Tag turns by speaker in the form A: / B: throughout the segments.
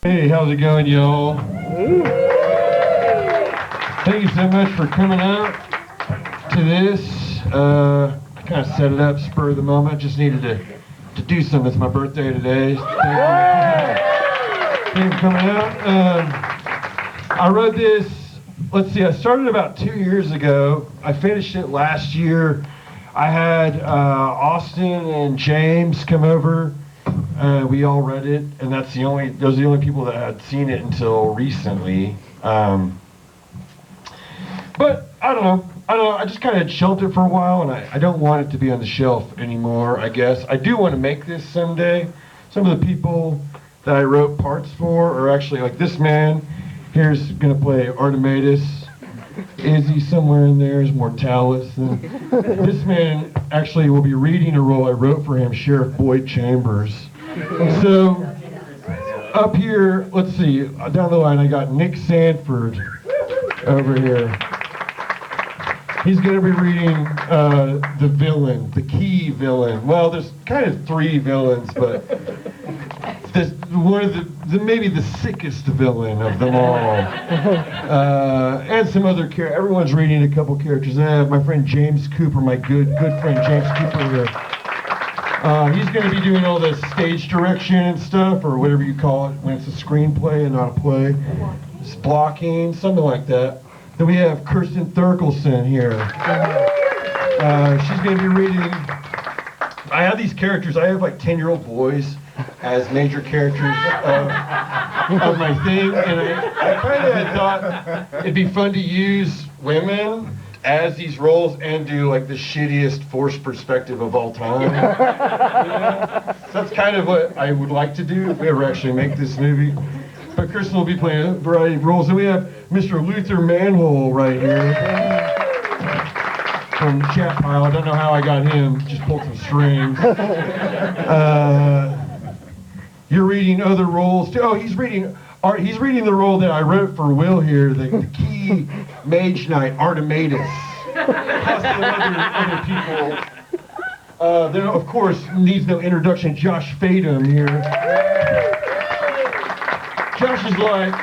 A: Hey, how's it going, y'all? Thank you so much for coming out to this. I kind of set it up spur of the moment. Just needed to do something. It's my birthday today. Thank you for coming out. I wrote this, let's see, I started about 2 years ago. I finished it last year. I had Austin and James come over. We all read it, and those are the only people that had seen it until recently. But I don't know. I just kind of shelved it for a while, and I don't want it to be on the shelf anymore, I guess. I do want to make this someday. Some of the people that I wrote parts for are actually, like this man here's going to play Artemides. Izzy somewhere in there is Mortalis. And this man actually will be reading a role I wrote for him, Sheriff Boyd Chambers. So up here, let's see, down the line I got Nick Sanford over here. He's going to be reading the villain, the key villain. Well, there's kind of 3 villains, but this one of maybe the sickest villain of them all. And some other characters. Everyone's reading a couple characters. I have my friend James Cooper, my good friend James Cooper here. He's going to be doing all the stage direction and stuff, or whatever you call it when it's a screenplay and not a play. It's blocking, something like that. Then we have Kirsten Thurkelson here. She's going to be reading. I have these characters. I have like 10-year-old boys as major characters of my thing, and I kind of thought it'd be fun to use women as these roles and do like the shittiest forced perspective of all time. So that's kind of what I would like to do if we ever actually make this movie. But Kristen will be playing a variety of roles. And we have Mr. Luther Manhole right here from Chat Pile. I don't know how I got him, just pulled some strings. You're reading other roles too. Oh, he's reading the role that I wrote for Will here, the key mage knight, Artemides. Plus some other people. Then, of course, needs no introduction, Josh Fadum here. Josh is like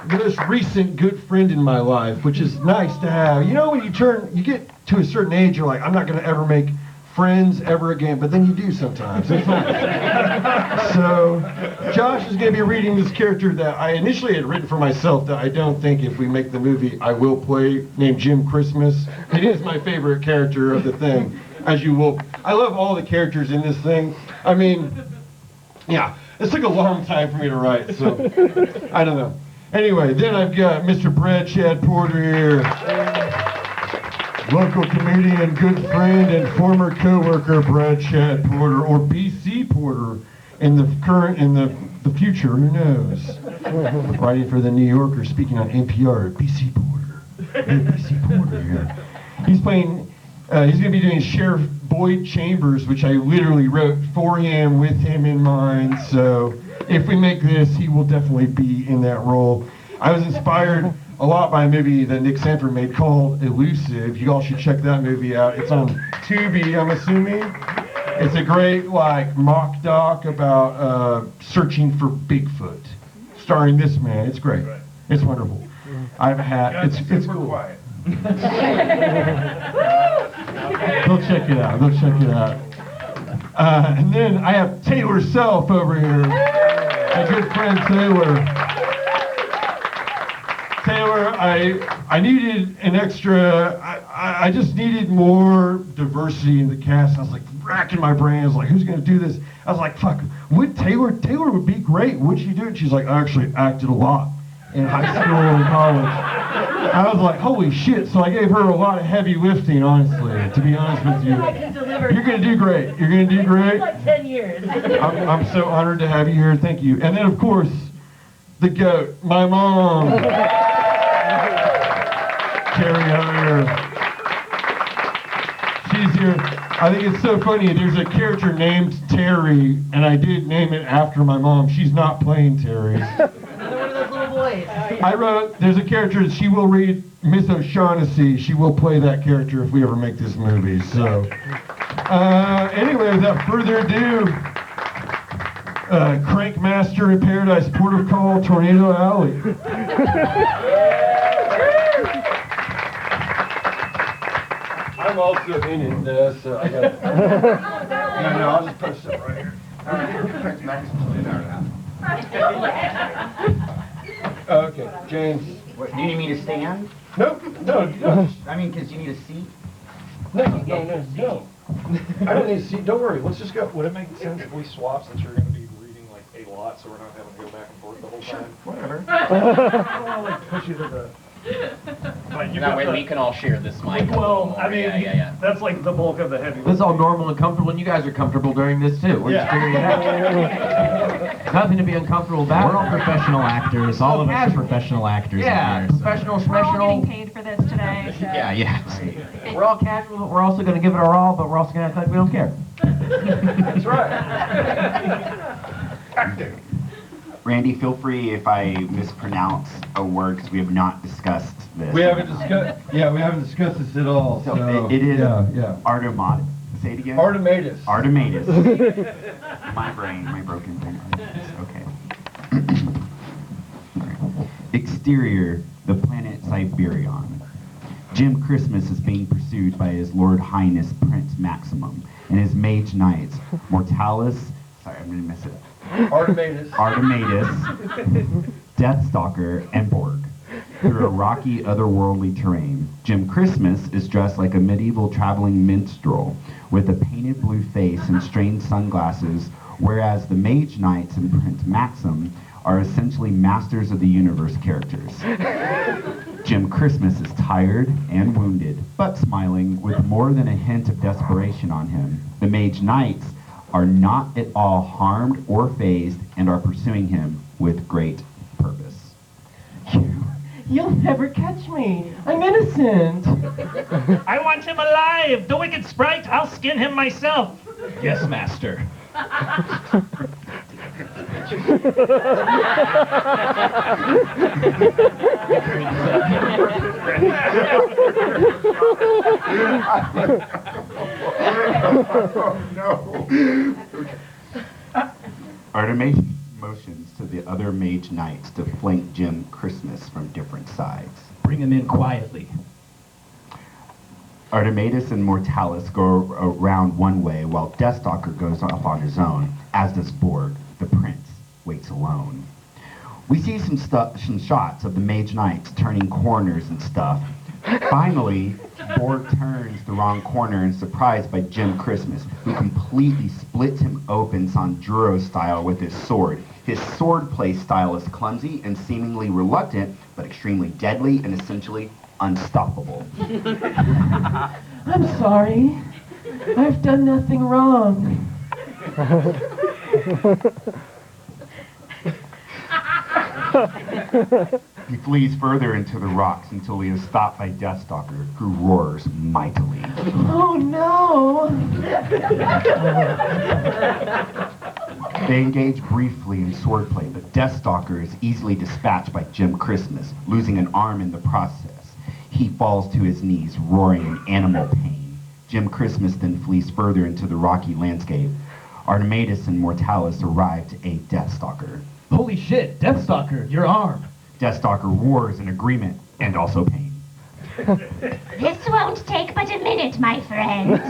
A: the most recent good friend in my life, which is nice to have. You know, when you get to a certain age, you're like, I'm not going to ever make friends ever again, but then you do sometimes. It's nice. So Josh is going to be reading this character that I initially had written for myself that I don't think if we make the movie I will play, named Jim Christmas. It is my favorite character of the thing, as you will. I love all the characters in this thing. I mean, yeah, it took a long time for me to write, so I don't know. Anyway, then I've got Mr. Brad Chad Porter here. Local comedian, good friend, and former co-worker Brad Chad Porter, or BC Porter, in the future, who knows? Writing for the New Yorker, speaking on NPR, BC Porter. Hey, BC Porter here. He's going to be doing Sheriff Boyd Chambers, which I literally wrote for him, with him in mind, so if we make this, he will definitely be in that role. I was inspired a lot by a movie that Nick Sanford made called Elusive. You all should check that movie out. It's on Tubi, I'm assuming. It's a great mock doc about searching for Bigfoot, starring this man. It's great. It's wonderful. I have a hat. It's cool. Quiet. Go check it out. And then I have Taylor Self over here. My good friend Taylor. Taylor, I needed an extra, I just needed more diversity in the cast. I was like racking my brain. I was like, who's going to do this? I was like, fuck, Taylor would be great. Would she do it? She's like, I actually acted a lot in high school and college. I was like, holy shit. So I gave her a lot of heavy lifting, honestly, to be honest with you. You're going to do great. You're going to do great.
B: Like 10 years.
A: I'm so honored to have you here. Thank you. And then, of course, the GOAT, my mom. Carrie Heyer. She's here. I think it's so funny. There's a character named Terry, and I did name it after my mom. She's not playing Terry.
B: Another one of those little boys.
A: I wrote, there's a character that she will read, Miss O'Shaughnessy. She will play that character if we ever make this movie. So, anyway, without further ado, Crankmaster in Paradise, Port of Call, Tornado Alley. I'm also in it, so I got. No, I'll just post it right here. Okay, James.
C: What, do you need me to stand?
A: Nope, no.
C: I mean, because you need a seat?
A: No. I don't need a seat. Don't worry. Let's just go.
D: Would it make sense if we swap, since you're going to be reading like a lot, so we're not having to go back and forth the whole time?
A: Whatever.
D: I'll like push you to the... But
E: That way we can all share this mic.
D: Well, I mean,
E: yeah.
D: that's like the bulk of the heavy.
F: This is all normal and comfortable, and you guys are comfortable during this too. We're just figuring it out. Nothing to be uncomfortable about.
G: We're all professional actors. All of us are professional actors.
F: Yeah,
G: in here, so.
F: professional,
H: We're all
F: professional.
H: getting paid for this today. So.
G: Yeah.
F: We're all casual, but we're also going to give it our all, but we're also going to act like we don't care.
A: That's right. Acting.
C: Randy, feel free if I mispronounce a word, because we have not discussed this.
A: We haven't discussed this at all.
C: So
A: So
C: it is
A: yeah.
C: Artemat. Say it again.
A: Artematus.
C: Artematus. My broken brain. Artematus. Okay. Exterior, the planet Siberion. Jim Christmas is being pursued by his Lord Highness Prince Maximum and his mage knights, Mortalis. Sorry, I'm gonna mess it up. Artematus, Deathstalker, and Borg. Through a rocky, otherworldly terrain, Jim Christmas is dressed like a medieval traveling minstrel with a painted blue face and strange sunglasses, whereas the Mage Knights and Prince Maxim are essentially Masters of the Universe characters. Jim Christmas is tired and wounded, but smiling, with more than a hint of desperation on him. The Mage Knights are not at all harmed or fazed and are pursuing him with great purpose.
B: You'll never catch me. I'm innocent.
D: I want him alive! The wicked sprite! I'll skin him myself!
G: Yes, master.
C: Artemis motions to the other Mage Knights to flank Jim Christmas from different sides.
G: Bring him in quietly.
C: Artematus and Mortalis go around one way while Deathstalker goes off on his own, as does Borg. The prince waits alone. We see some shots of the Mage Knights turning corners and stuff. Finally, Borg turns the wrong corner and is surprised by Jim Christmas, who completely splits him open Sanjuro style with his sword. His swordplay style is clumsy and seemingly reluctant, but extremely deadly and essentially unstoppable.
B: I'm sorry. I've done nothing wrong.
C: He flees further into the rocks until he is stopped by Deathstalker, who roars mightily.
B: Oh no!
C: They engage briefly in swordplay, but Deathstalker is easily dispatched by Jim Christmas, losing an arm in the process. He falls to his knees, roaring in animal pain. Jim Christmas then flees further into the rocky landscape. Artematus and Mortalis arrive to aid Deathstalker.
F: Holy shit, Deathstalker, your arm.
C: Deathstalker roars in agreement and also pain.
I: This won't take but a minute, my friend.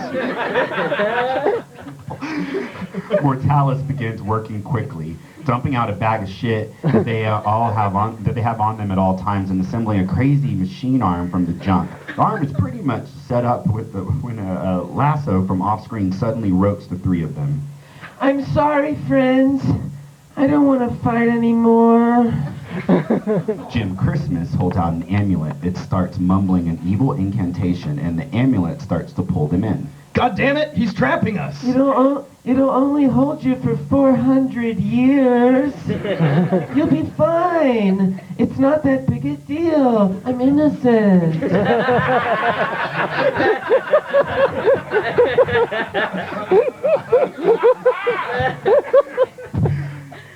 C: Mortalis begins working quickly, dumping out a bag of shit that they have on them at all times, and assembling a crazy machine arm from the junk. The arm is pretty much set up with when a lasso from off-screen suddenly ropes the three of them.
B: I'm sorry, friends. I don't want to fight anymore.
C: Jim Christmas holds out an amulet. It starts mumbling an evil incantation, and the amulet starts to pull them in.
F: God damn it, he's trapping us.
B: It'll only hold you for 400 years. You'll be fine. It's not that big a deal. I'm innocent.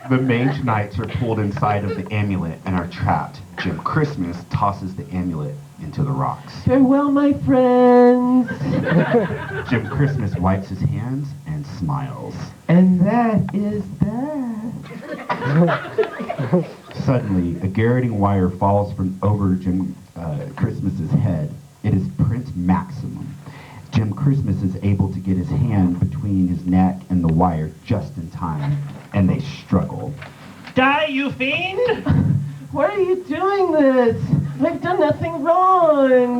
C: The Mage Knights are pulled inside of the amulet and are trapped. Jim Christmas tosses the amulet into the rocks.
B: Farewell, my friends.
C: Jim Christmas wipes his hands and smiles.
B: And that is that.
C: Suddenly, a garroting wire falls from over Jim Christmas's head. It is Prince Maximum. Jim Christmas is able to get his hand between his neck and the wire just in time, and they struggle.
H: Die, you fiend!
B: Why are you doing this? I've done nothing wrong.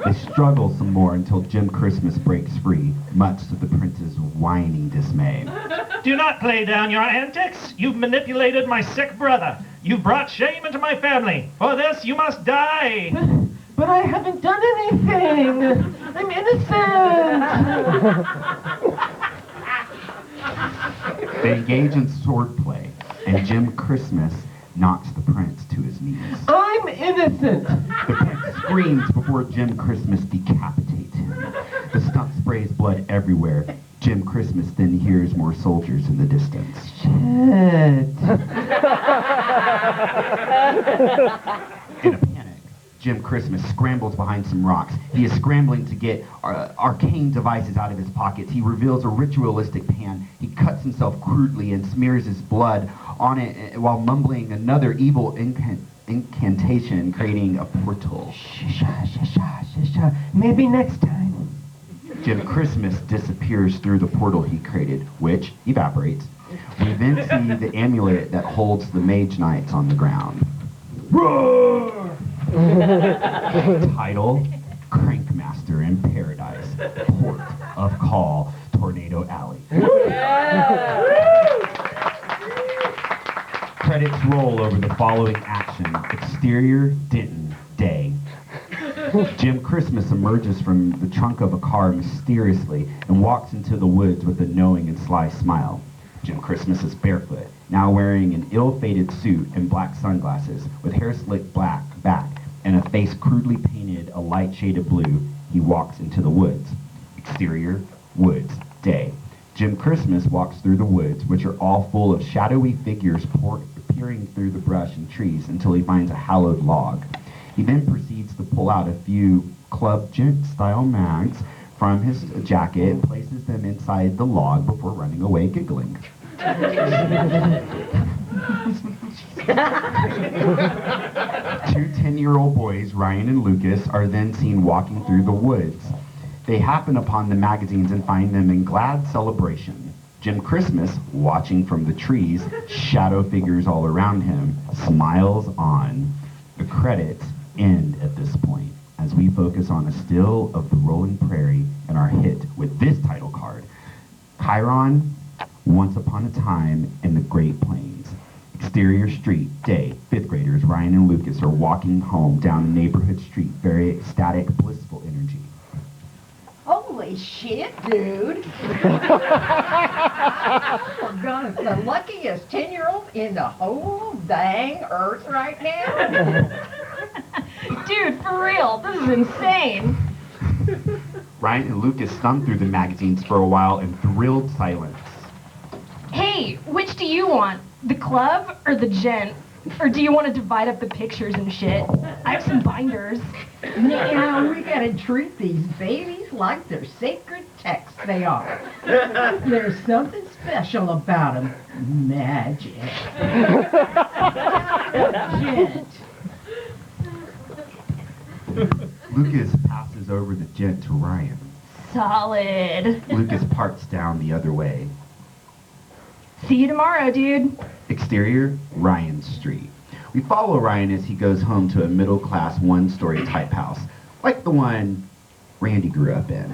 C: They struggle some more until Jim Christmas breaks free, much to the prince's whining dismay.
H: Do not play down your antics. You've manipulated my sick brother. You've brought shame into my family. For this, you must die.
B: But I haven't done anything. I'm innocent.
C: They engage in swordplay, and Jim Christmas knocks the prince to his knees.
B: I'm innocent.
C: The prince screams before Jim Christmas decapitates him. The stump sprays blood everywhere. Jim Christmas then hears more soldiers in the distance.
B: Shit.
C: In a panic, Jim Christmas scrambles behind some rocks. He is scrambling to get arcane devices out of his pockets. He reveals a ritualistic pan. He cuts himself crudely and smears his blood on it while mumbling another evil incantation, creating a portal.
B: Maybe next time.
C: Jim Christmas disappears through the portal he created, which evaporates. We then see the amulet that holds the mage knights on the ground. Roar! Title, Crankmaster in Paradise, Port of Call, Tornado Alley. Credits roll over the following action. Exterior, Denton, day. Jim Christmas emerges from the trunk of a car mysteriously and walks into the woods with a knowing and sly smile. Jim Christmas is barefoot, now wearing an ill-fated suit and black sunglasses, with hair slicked back and a face crudely painted a light shade of blue. He walks into the woods. Exterior, woods, day. Jim Christmas walks through the woods, which are all full of shadowy figures peering through the brush and trees until he finds a hallowed log. He then proceeds to pull out a few Club Gent-style mags from his jacket and places them inside the log before running away giggling. Two 10-year-old boys, Ryan and Lucas, are then seen walking through the woods. They happen upon the magazines and find them in glad celebration. Jim Christmas, watching from the trees, shadow figures all around him, smiles on. The credits end at this point as we focus on a still of the rolling prairie and are hit with this title card. Chiron, Once Upon a Time in the Great Plains. Exterior street, day. Fifth graders Ryan and Lucas are walking home down a neighborhood street, very ecstatic, blissful energy.
J: Holy shit, dude. Oh, God, the luckiest 10-year-old in the whole dang earth right now.
I: Dude, for real, this is insane.
C: Ryan and Lucas thumb through the magazines for a while in thrilled silence.
I: Hey, which do you want? The club or the gent? Or do you want to divide up the pictures and shit? I have some binders.
J: Now, we gotta treat these babies like they're sacred texts they are. There's something special about them. Magic. Gent.
C: Lucas passes over the gent to Ryan.
I: Solid.
C: Lucas parts down the other way.
I: See you tomorrow, dude.
C: Exterior, Ryan Street. We follow Ryan as he goes home to a middle-class, one-story type house, like the one Randy grew up in.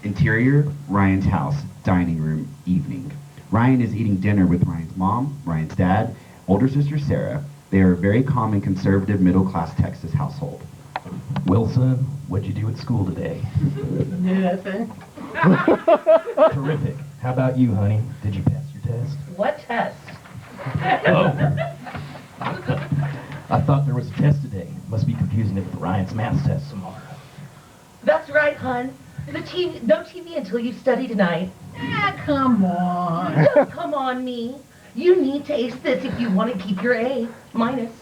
C: Interior, Ryan's house, dining room, evening. Ryan is eating dinner with Ryan's mom, Ryan's dad, older sister Sarah. They are a very calm and conservative middle-class Texas household.
G: Well, son, what'd you do at school today?
J: Nothing.
G: Terrific. How about you, honey? Did you pass your test?
J: What test?
G: Oh. I thought there was a test today. Must be confusing it with Ryan's math test tomorrow.
K: That's right, hon. No TV until you study tonight.
J: Ah, come on.
K: Don't come on me. You need to ace this if you want to keep your A minus.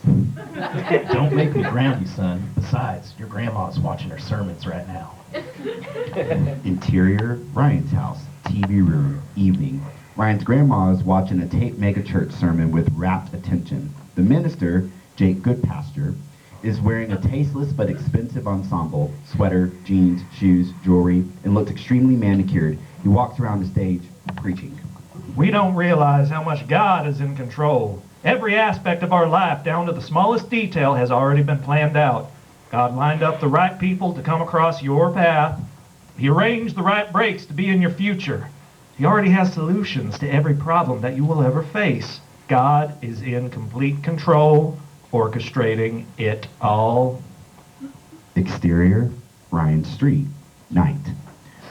G: Don't make me ground you, son. Besides, your grandma's watching her sermons right now.
C: Interior, Ryan's house, TV room, evening. Ryan's grandma is watching a taped megachurch sermon with rapt attention. The minister, Jake Goodpasture, is wearing a tasteless but expensive ensemble, sweater, jeans, shoes, jewelry, and looks extremely manicured. He walks around the stage preaching.
H: We don't realize how much God is in control. Every aspect of our life, down to the smallest detail, has already been planned out. God lined up the right people to come across your path. He arranged the right breaks to be in your future. He already has solutions to every problem that you will ever face. God is in complete control, orchestrating it all.
C: Exterior, Ryan Street, night.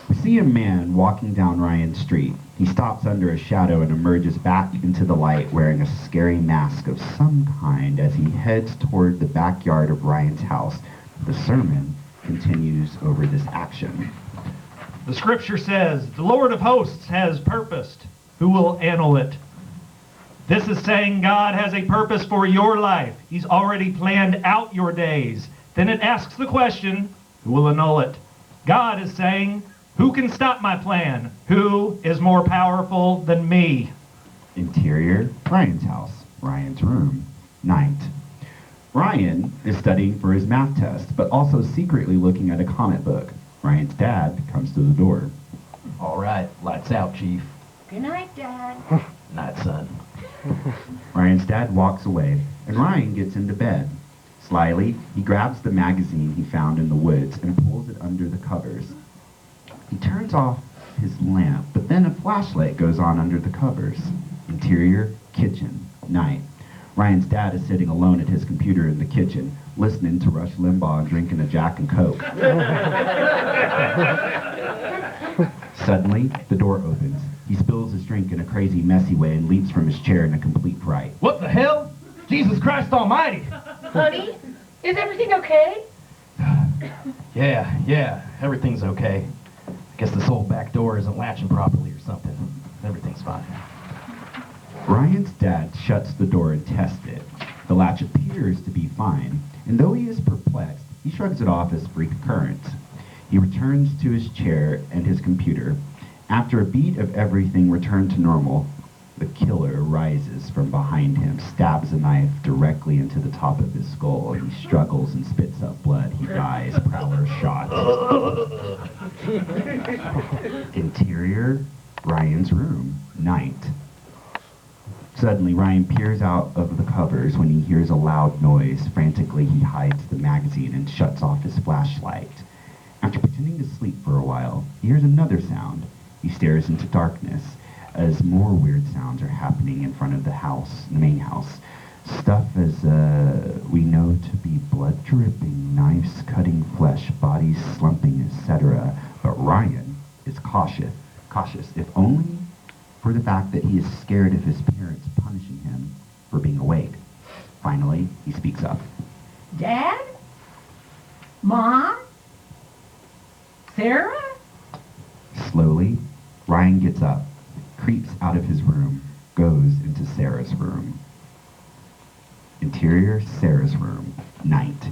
C: We see a man walking down Ryan Street. He stops under a shadow and emerges back into the light wearing a scary mask of some kind as he heads toward the backyard of Ryan's house. The sermon continues over this action.
H: The scripture says, the Lord of hosts has purposed. Who will annul it? This is saying God has a purpose for your life. He's already planned out your days. Then it asks the question, who will annul it? God is saying, who can stop my plan? Who is more powerful than me?
C: Interior, Ryan's house, Ryan's room, night. Ryan is studying for his math test, but also secretly looking at a comic book. Ryan's dad comes to the door.
G: All right, lights out, Chief.
K: Good night, Dad.
G: Night, son.
C: Ryan's dad walks away, and Ryan gets into bed. Slyly, he grabs the magazine he found in the woods and pulls it under the covers. He turns off his lamp, but then a flashlight goes on under the covers. Interior, kitchen, night. Ryan's dad is sitting alone at his computer in the kitchen, listening to Rush Limbaugh and drinking a Jack and Coke. Suddenly, the door opens. He spills his drink in a crazy, messy way and leaps from his chair in a complete fright.
F: What the hell? Jesus Christ Almighty!
K: Honey, is everything okay?
G: Yeah, everything's okay. I guess this old back door isn't latching properly or something. Everything's fine.
C: Ryan's dad shuts the door and tests it. The latch appears to be fine, and though he is perplexed, he shrugs it off as freak occurrence. He returns to his chair and his computer. After a beat of everything returned to normal, the killer rises from behind him, stabs a knife directly into the top of his skull. He struggles and spits up blood. He dies, Prowler shot. Interior, Ryan's room, night. Suddenly, Ryan peers out of the covers when he hears a loud noise. Frantically, he hides the magazine and shuts off his flashlight. After pretending to sleep for a while, he hears another sound. He stares into darkness as more weird sounds are happening in front of the house, the main house. Stuff as we know to be blood dripping, knives cutting flesh, bodies slumping, etc. But Ryan is cautious, if only for the fact that he is scared of his parents punishing him for being awake. Finally, he speaks up.
J: Dad? Mom? Sarah?
C: Slowly, Ryan gets up, creeps out of his room, goes into Sarah's room. Interior, Sarah's room, night.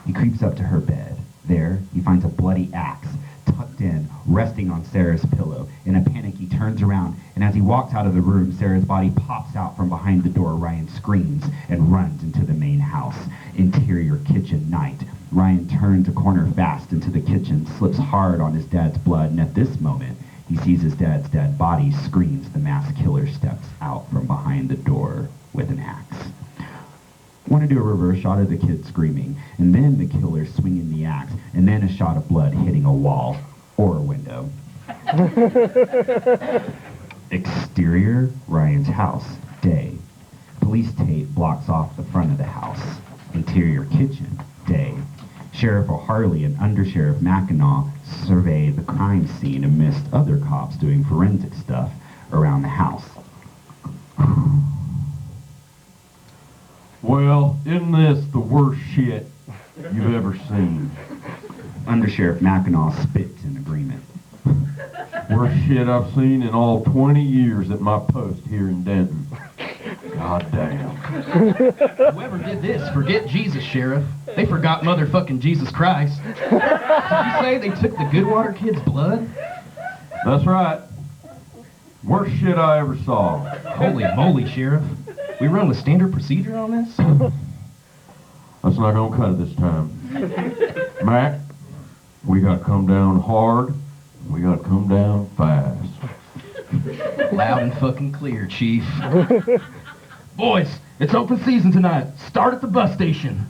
C: He creeps up to her bed. There, he finds a bloody axe tucked in, resting on Sarah's pillow. In a panic, he turns around, and as he walks out of the room, Sarah's body pops out from behind the door. Ryan screams and runs into the main house. Interior, kitchen, night. Ryan turns a corner fast into the kitchen, slips hard on his dad's blood, and at this moment, he sees his dad's dead body, screams. The masked killer steps out from behind the door with an axe. Want to do a reverse shot of the kid screaming, and then the killer swinging the axe, and then a shot of blood hitting a wall or a window. Exterior, Ryan's house, day. Police tape blocks off the front of the house. Interior kitchen, day. Sheriff O'Harley and Undersheriff Mackinac survey the crime scene amidst other cops doing forensic stuff around the house.
A: Well, isn't this the worst shit you've ever seen?
C: Undersheriff Mackinac spits in agreement.
A: Worst shit I've seen in all 20 years at my post here in Denton. God damn.
G: Whoever did this, forget Jesus, Sheriff. They forgot motherfucking Jesus Christ. Did you say they took the Goodwater kid's blood?
A: That's right. Worst shit I ever saw.
G: Holy moly, Sheriff. We run with standard procedure on this?
A: That's not gonna cut it this time. Mac, we gotta come down hard. We gotta come down fast.
G: Loud and fucking clear, Chief. Boys, it's open season tonight. Start at the bus station.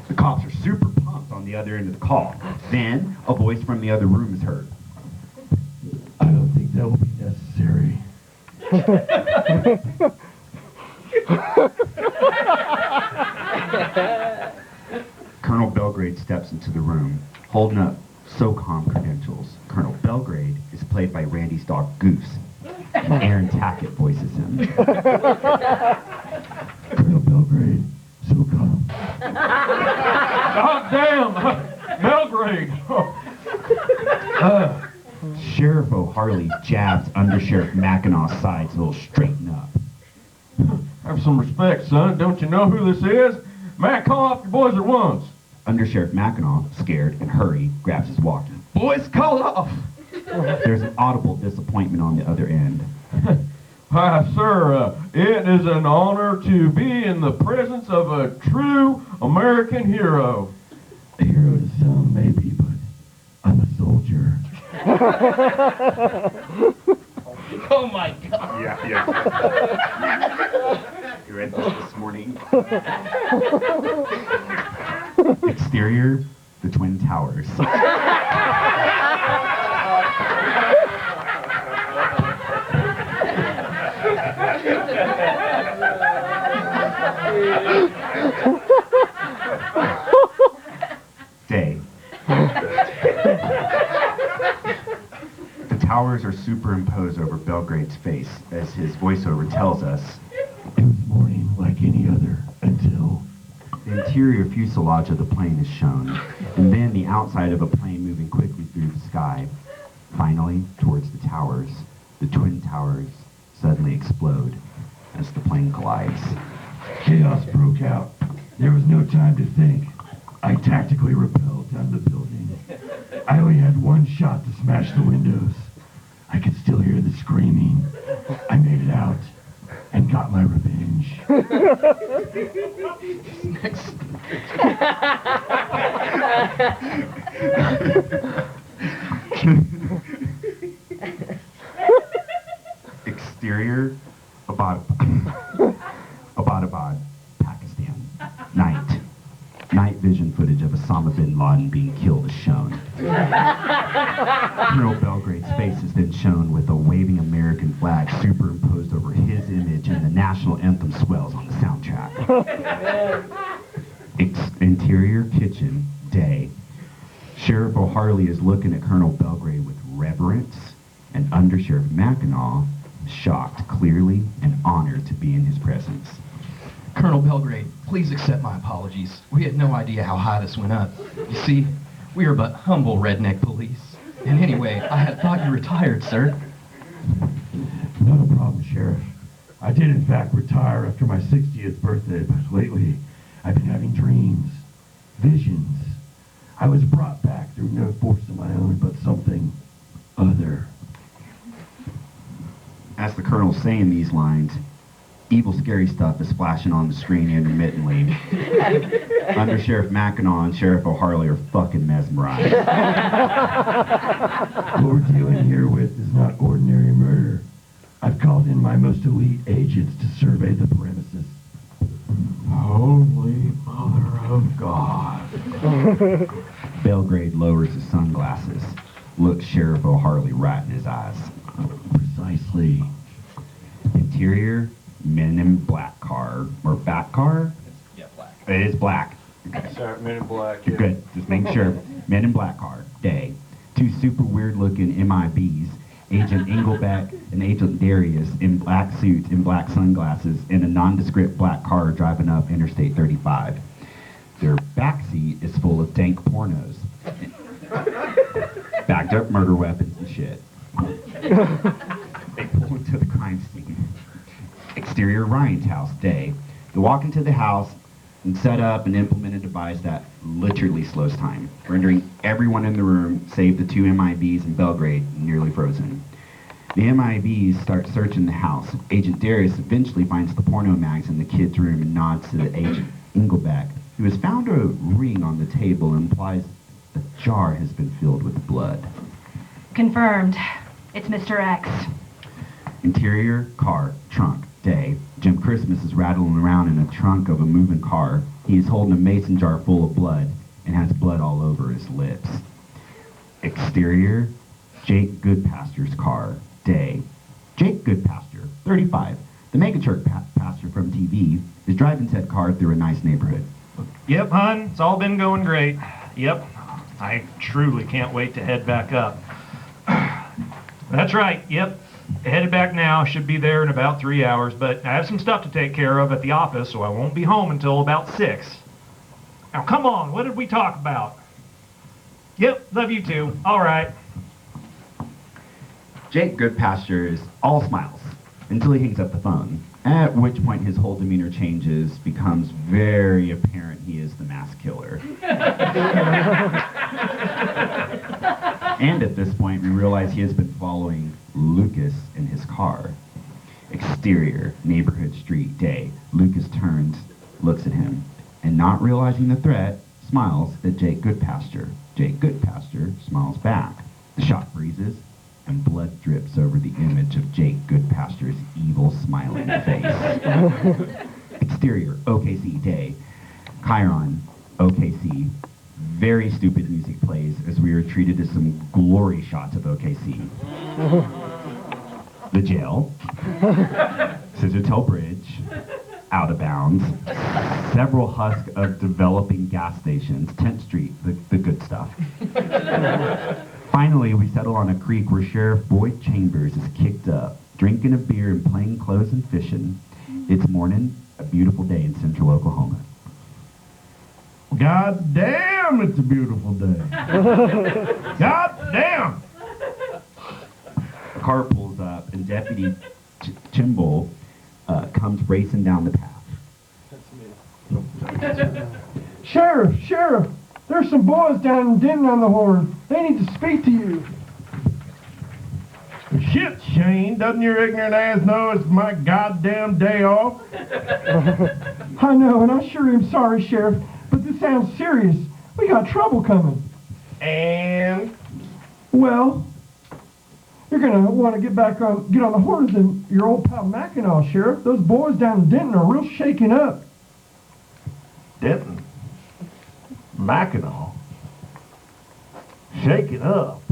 C: The cops are super pumped on the other end of the call. Then, a voice from the other room is heard.
A: I don't think that will be necessary.
C: Colonel Belgrade steps into the room, holding up SOCOM credentials. Colonel Belgrade is played by Randy's dog Goose. Aaron Tackett voices him.
A: Colonel Belgrade, SOCOM.
H: God damn! Belgrade!
C: Sheriff O'Harley jabs Under Sheriff Mackinaw's sides so he'll straighten up.
A: Have some respect, son. Don't you know who this is? Mac, call off your boys at once.
C: Under Sheriff Mackinac, scared and hurried, grabs his walkie.
G: Boys, call off!
C: There's an audible disappointment on the other end.
A: Hi, sir. It is an honor to be in the presence of a true American hero. A hero to some, maybe, but I'm a soldier.
E: Oh my god.
C: Yeah. You read this morning? Exterior, the Twin Towers. Day. The towers are superimposed over Belgrade's face as his voiceover tells us,
A: It was morning like any other until...
C: the interior fuselage of the plane is shown, and then the outside of a plane moving quickly through the sky. Finally, towards the towers, the Twin Towers suddenly explode as the plane collides.
A: Chaos broke out. There was no time to think. I tactically repelled down the building. I only had one shot to smash the windows. I could still hear the screaming. I made it out and got my revenge.
C: Exterior, Abbottabad, Pakistan. Night vision footage of Osama bin Laden being killed is shown. Colonel Belgrade's face is then shown with a waving American flag superimposed over his image, and the national anthem swells on the soundtrack. Interior kitchen, day. Sheriff O'Harley is looking at Colonel Belgrade with reverence, and Under Sheriff Mackinac, shocked clearly and honored to be in his presence.
G: Colonel Belgrade, please accept my apologies. We had no idea how high this went up. You see, we are but humble redneck police. And anyway, I had thought you retired, sir.
A: Not a problem, Sheriff. I did in fact retire after my 60th birthday, but lately I've been having dreams, visions. I was brought back through no force of my own, but something other.
C: As the Colonel's saying these lines, evil, scary stuff is flashing on the screen intermittently. Under Sheriff Mackinac and Sheriff O'Harley are fucking mesmerized.
A: What we're dealing here with is not ordinary murder. I've called in my most elite agents to survey the premises. Holy Mother of God.
C: Belgrade lowers his sunglasses, looks Sheriff O'Harley right in his eyes.
A: Precisely.
C: Interior, men in black car, or back car?
E: Yeah, black.
C: It is black.
D: Sorry, Men in Black. Yeah.
C: Good, just making sure. Men in black car, day. Two super weird looking MIBs, Agent Engelbeck and Agent Darius, in black suits and black sunglasses, in a nondescript black car driving up Interstate 35. Their backseat is full of dank pornos. Backed up murder weapons and shit. They pull into the crime scene. Exterior Ryan's house, day. They walk into the house and set up and implement a device that literally slows time, rendering everyone in the room, save the two MIBs and Belgrade, nearly frozen. The MIBs start searching the house. Agent Darius eventually finds the porno mags in the kid's room and nods to the agent Engelbeck, who has found a ring on the table and implies the jar has been filled with blood.
I: Confirmed. It's Mr. X.
C: Interior, car, trunk, day. Jim Christmas is rattling around in the trunk of a moving car. He is holding a mason jar full of blood and has blood all over his lips. Exterior, Jake Goodpaster's car, day. Jake Goodpaster, 35, the megachurch pastor from TV, is driving said car through a nice neighborhood.
H: Yep, hon, it's all been going great. Yep, I truly can't wait to head back up. That's right, yep. Headed back now, should be there in about 3 hours, but I have some stuff to take care of at the office, so I won't be home until about 6. Now, come on, what did we talk about? Yep, love you too. All right.
C: Jake Goodpaster is all smiles until he hangs up the phone, at which point his whole demeanor changes, becomes very apparent he is the mass killer. And at this point, we realize he has been following Lucas in his car. Exterior, neighborhood street, day. Lucas turns, looks at him, and not realizing the threat, smiles at Jake Goodpaster. Jake Goodpaster smiles back. The shot freezes, and blood drips over the image of Jake Goodpaster's evil, smiling face. Exterior, OKC, day. Chiron, OKC. Very stupid music plays as we are treated to some glory shots of OKC. The jail, Scissortail Bridge, Out of Bounds, several husks of developing gas stations, 10th Street, the good stuff. Finally, we settle on a creek where Sheriff Boyd Chambers is kicked up, drinking a beer in plain clothes and fishing. It's morning, a beautiful day in central Oklahoma.
L: God damn, it's a beautiful day. God damn.
C: A car pulls up, and Deputy Chimble comes racing down the path.
A: Sheriff, there's some boys down in Denton on the horn. They need to speak to you.
L: Shit, Shane, doesn't your ignorant ass know it's my goddamn day off?
A: I know, and I sure am sorry, Sheriff, but this sounds serious. We got trouble coming.
L: And?
A: Well, you're gonna want to get on the horn than your old pal Mackinac, Sheriff. Those boys down in Denton are real shaken up.
L: Denton? Mackinac? Shaken up?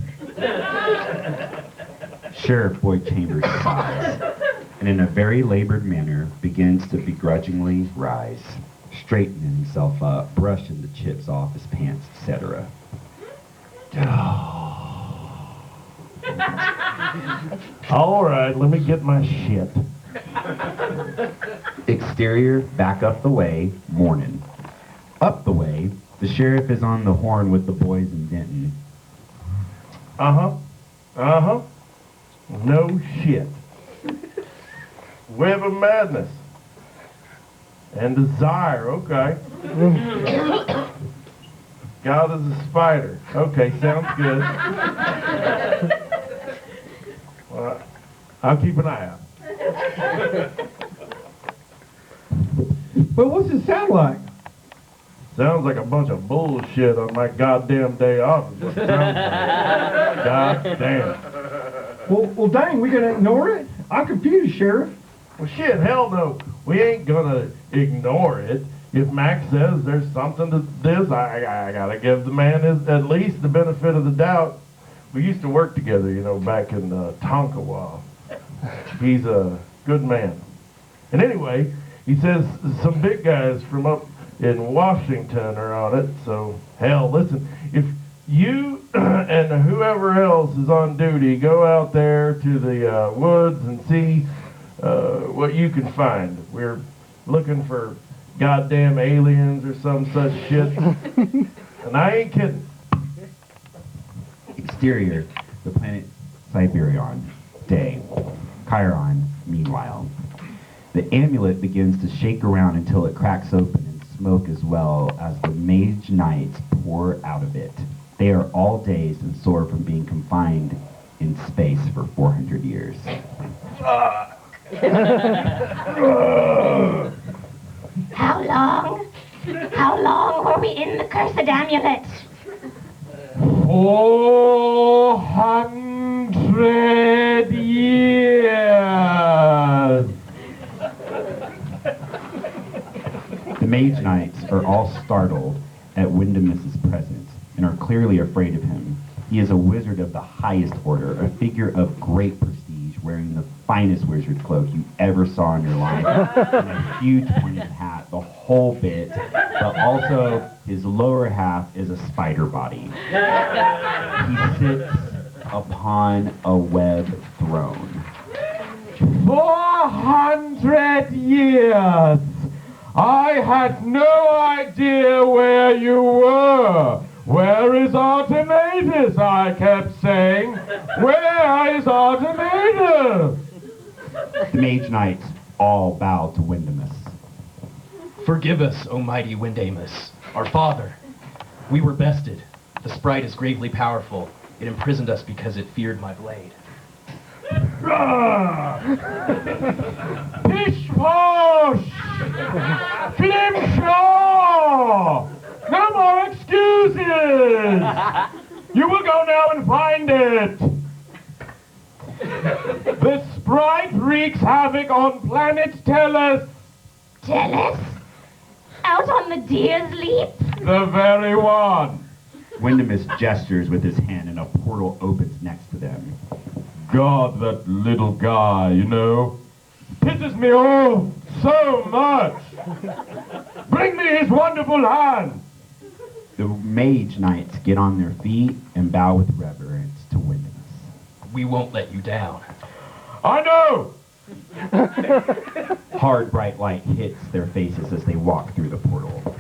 C: Sheriff Boyd Chambers sighs, and in a very labored manner begins to begrudgingly rise, straightening himself up, brushing the chips off his pants, etc.
L: All right, let me get my shit.
C: Exterior, back up the way, morning. Up the way, the sheriff is on the horn with the boys in Denton.
L: No shit. Web of madness. And desire, okay. God is a spider. Okay, sounds good. Well, I'll keep an eye out.
A: But what's it sound like?
L: Sounds like a bunch of bullshit on my goddamn day off. Is what it sounds like. God damn.
A: Well, dang, we gonna ignore it? I'm confused, Sheriff.
L: Well, shit, hell no. We ain't gonna ignore it. If Max says there's something to this, I gotta give the man at least the benefit of the doubt. We used to work together, back in Tonkawa. He's a good man. And anyway, he says some big guys from up in Washington are on it, so hell, listen, if you and whoever else is on duty go out there to the woods and see what you can find. We're looking for goddamn aliens or some such shit. And I ain't kidding.
C: Exterior, the planet Cyberion, day. Chiron, meanwhile. The amulet begins to shake around until it cracks open and smoke as well as the mage knights pour out of it. They are all dazed and sore from being confined in space for 400 years.
M: How long? How long were we in the cursed amulet?
L: 400 years.
C: The Mage Knights are all startled at Windemus's presence and are clearly afraid of him. He is a wizard of the highest order, a figure of great prestige, wearing the finest wizard cloak you ever saw in your life, and a huge pointed hat, the whole bit, but also his lower half is a spider body. He sits upon a web throne.
L: 400 years! I had no idea where you were. Where is Artemides? I kept saying. Where is Artemides?
C: The Mage Knights all bow to Windemus.
G: Forgive us, O mighty Windemus, our father. We were bested. The sprite is gravely powerful. It imprisoned us because it feared my blade.
L: Pish posh! Flimshaw! No more excuses! You will go now and find it! The sprite wreaks havoc on planet Tellus.
M: Tellus? Out on the deer's leap?
L: The very one.
C: Windemus gestures with his hand and a portal opens next to them.
L: God, that little guy, you know, pisses me off so much. Bring me his wonderful hand.
C: The Mage Knights get on their feet and bow with reverence to Windemus.
G: We won't let you down.
L: I know.
C: Hard bright light hits their faces as they walk through the portal.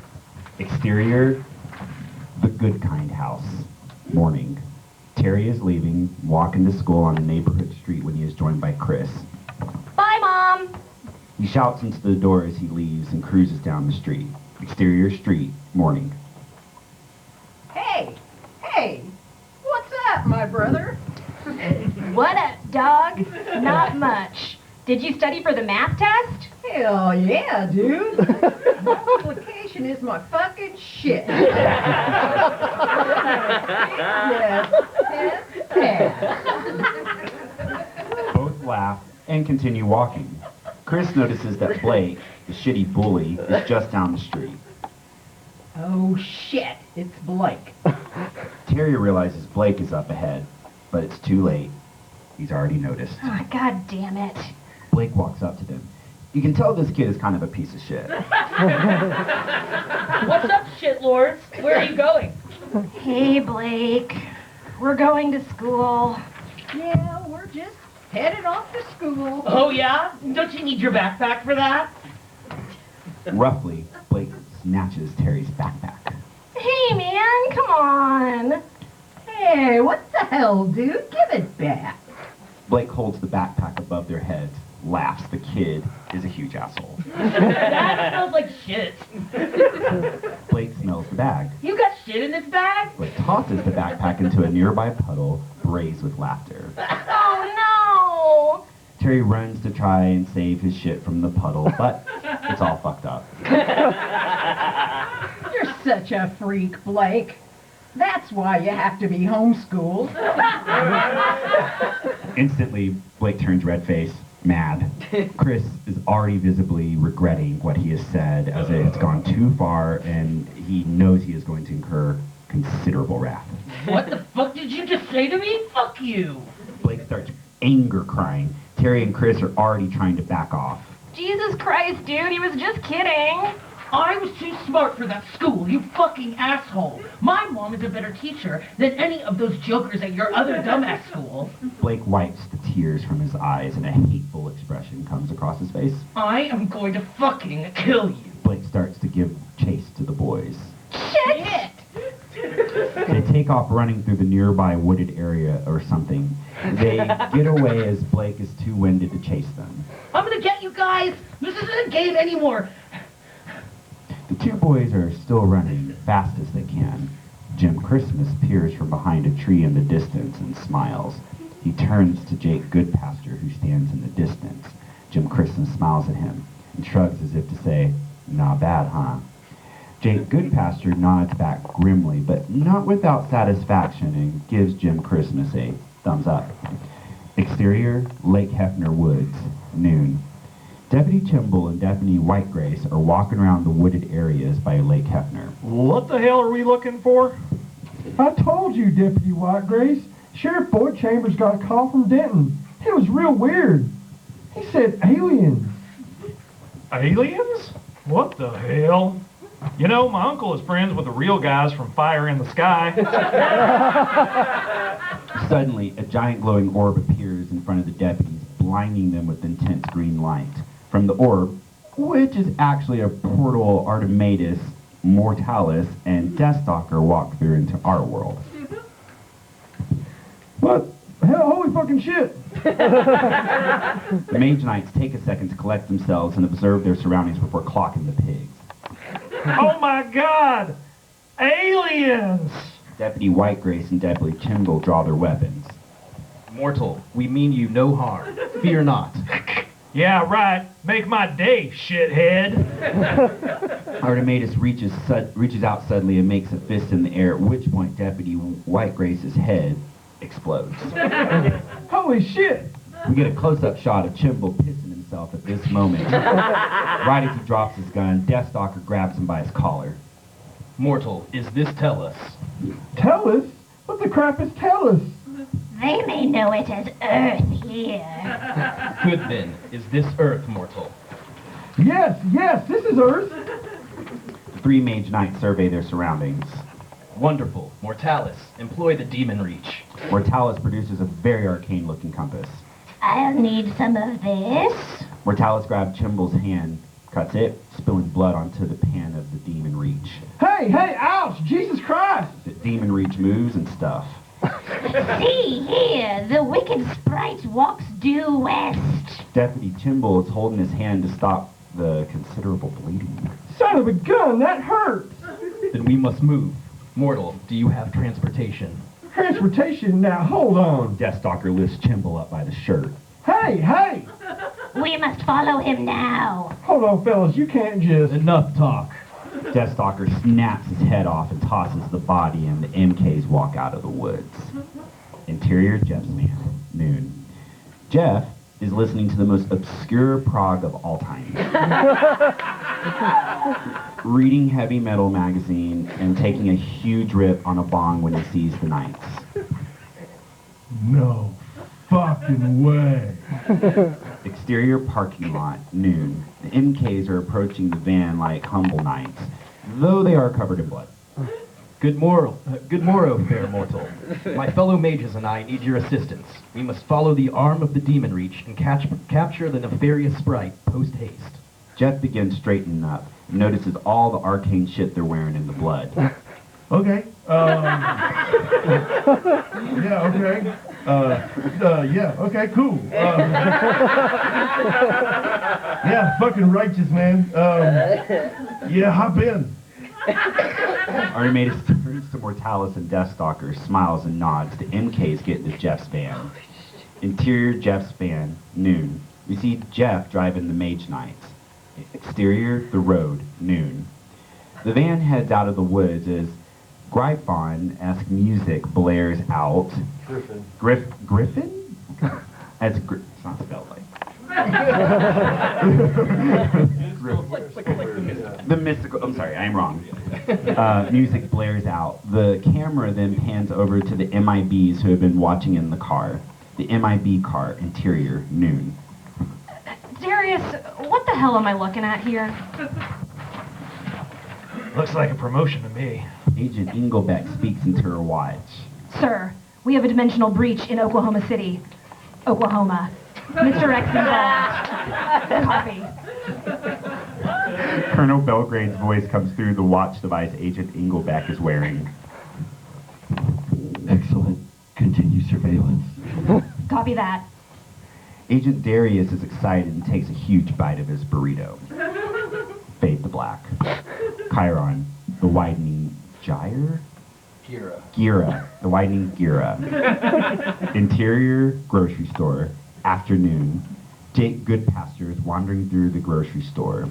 C: Exterior, the good kind house. Morning. Terry is leaving, walking to school on a neighborhood street when he is joined by Chris.
M: Bye, Mom.
C: He shouts into the door as he leaves and cruises down the street. Exterior street, morning.
J: Hey, what's up, my brother?
I: What up, dog? Not much. Did you study for the math test?
J: Hell yeah, dude. Multiplication is my fucking shit. yes.
C: Both laugh and continue walking. Chris notices that Blake, the shitty bully, is just down the street.
J: Oh shit, it's Blake.
C: Terry realizes Blake is up ahead, but it's too late. He's already noticed.
I: Oh, God damn it.
C: Blake walks up to them. You can tell this kid is kind of a piece of shit.
E: What's up, shitlords? Where are you going?
I: Hey, Blake. We're going to school.
J: Yeah, we're just headed off to school.
E: Oh, yeah? Don't you need your backpack for that?
C: Roughly, Blake snatches Terry's backpack.
I: Hey, man, come on.
J: Hey, what the hell, dude? Give it back.
C: Blake holds the backpack above their heads, laughs. The kid is a huge asshole.
E: That smells like shit.
C: Blake smells the bag.
E: You got shit in this bag?
C: Blake tosses the backpack into a nearby puddle, brays with laughter.
I: Oh, no.
C: Terry runs to try and save his shit from the puddle, but it's all fucked up.
J: You're such a freak, Blake. That's why you have to be homeschooled.
C: Instantly, Blake turns red-faced, mad. Chris is already visibly regretting what he has said, as it has gone too far, and he knows he is going to incur considerable wrath.
E: What the fuck did you just say to me? Fuck you.
C: Blake starts anger crying. Terry and Chris are already trying to back off.
I: Jesus Christ, dude, he was just kidding.
E: I was too smart for that school, you fucking asshole. My mom is a better teacher than any of those jokers at your other dumbass school.
C: Blake wipes the tears from his eyes and a hateful expression comes across his face.
E: I am going to fucking kill you.
C: Blake starts to give chase to the boys.
E: Shit!
C: They take off running through the nearby wooded area or something. They get away as Blake is too winded to chase them.
E: I'm gonna get you guys! This isn't a game anymore!
C: The two boys are still running fast as they can. Jim Christmas peers from behind a tree in the distance and smiles. He turns to Jake Goodpaster, who stands in the distance. Jim Christmas smiles at him and shrugs as if to say, "Not bad, huh?" Jake Goodpaster nods back grimly, but not without satisfaction, and gives Jim Christmas a thumbs up. Exterior, Lake Hefner Woods, noon. Deputy Chimble and Deputy Whitegrace are walking around the wooded areas by Lake Hefner.
H: What the hell are we looking for?
A: I told you, Deputy Whitegrace. Sheriff Boyd Chambers got a call from Denton. It was real weird. He said aliens.
H: Aliens? What the hell? You know, my uncle is friends with the real guys from Fire in the Sky.
C: Suddenly, a giant glowing orb appears in front of the deputies, blinding them with intense green light. From the orb, which is actually a portal Artemidas, Mortalis, and Deathstalker walk through into our world.
A: What? Hell, holy fucking shit!
C: The Mage Knights take a second to collect themselves and observe their surroundings before clocking the pigs.
H: Oh my God! Aliens!
C: Deputy Whitegrace and Deputy Chimble draw their weapons.
G: Mortal, we mean you no harm. Fear not.
H: Yeah, right. Make my day, shithead.
C: Artemidas reaches out suddenly and makes a fist in the air, at which point Deputy Whitegrace's head explodes.
A: Holy shit!
C: We get a close-up shot of Chimble pissing himself at this moment. Right as he drops his gun, Deathstalker grabs him by his collar.
G: Mortal, is this Tellus?
A: Tellus? What the crap is Tellus?
M: They may know it as Earth here.
G: Good then, is this Earth, Mortal?
A: Yes, this is Earth.
C: The three Mage Knights survey their surroundings.
G: Wonderful. Mortalis, employ the Demon Reach.
C: Mortalis produces a very arcane-looking compass.
M: I'll need some of this.
C: Mortalis grabs Chimble's hand, cuts it, spilling blood onto the pan of the Demon Reach.
A: Hey, ouch! Jesus Christ!
C: The Demon Reach moves and stuff.
M: See here, the wicked sprite walks due west.
C: Deputy Chimble is holding his hand to stop the considerable bleeding.
A: Son of a gun, that hurts!
G: Then we must move. Mortal, do you have transportation?
A: Transportation? Now, hold on.
C: Deathstalker lifts Chimble up by the shirt.
A: Hey!
M: We must follow him now.
A: Hold on, fellas, you can't just...
G: Enough talk.
C: Deathstalker snaps his head off and tosses the body, and the MKs walk out of the woods. Interior, Jeff's man, noon. Jeff is listening to the most obscure prog of all time. Reading heavy metal magazine and taking a huge rip on a bong when he sees the Knights.
A: No fucking way.
C: Exterior parking lot, noon. The MKs are approaching the van like humble knights, though they are covered in blood.
G: Good morrow, fair mortal. My fellow mages and I need your assistance. We must follow the arm of the Demon Reach and capture the nefarious sprite post-haste.
C: Jeff begins straightening up and notices all the arcane shit they're wearing in the blood.
L: Okay. Yeah, okay. Yeah, okay, cool. Yeah, fucking righteous, man. Yeah, hop in.
C: Artemidas turns to Mortalis and Deathstalker, smiles and nods. The MKs get into Jeff's van. Interior, Jeff's van, noon. We see Jeff driving the Mage Knights. Exterior, the road, noon. The van heads out of the woods as Gryphon-esque music blares out. Griffin? It's not spelled like. The mystical, I'm sorry, I'm wrong. Music blares out. The camera then pans over to the MIBs who have been watching in the car. The MIB car, interior, noon.
I: Darius, what the hell am I looking at here?
H: Looks like a promotion to me.
C: Agent Engelbeck speaks into her watch.
I: Sir, we have a dimensional breach in Oklahoma City. Oklahoma. Mr. X involved. Copy.
C: Colonel Belgrade's voice comes through the watch device Agent Engelbeck is wearing.
A: Excellent. Continue surveillance.
I: Copy that.
C: Agent Darius is excited and takes a huge bite of his burrito. Fade to black. Chiron, the widening gyre?
G: Gira.
C: Gira the widening Gira. Interior, grocery store. Afternoon. Jake Goodpasture is wandering through the grocery store,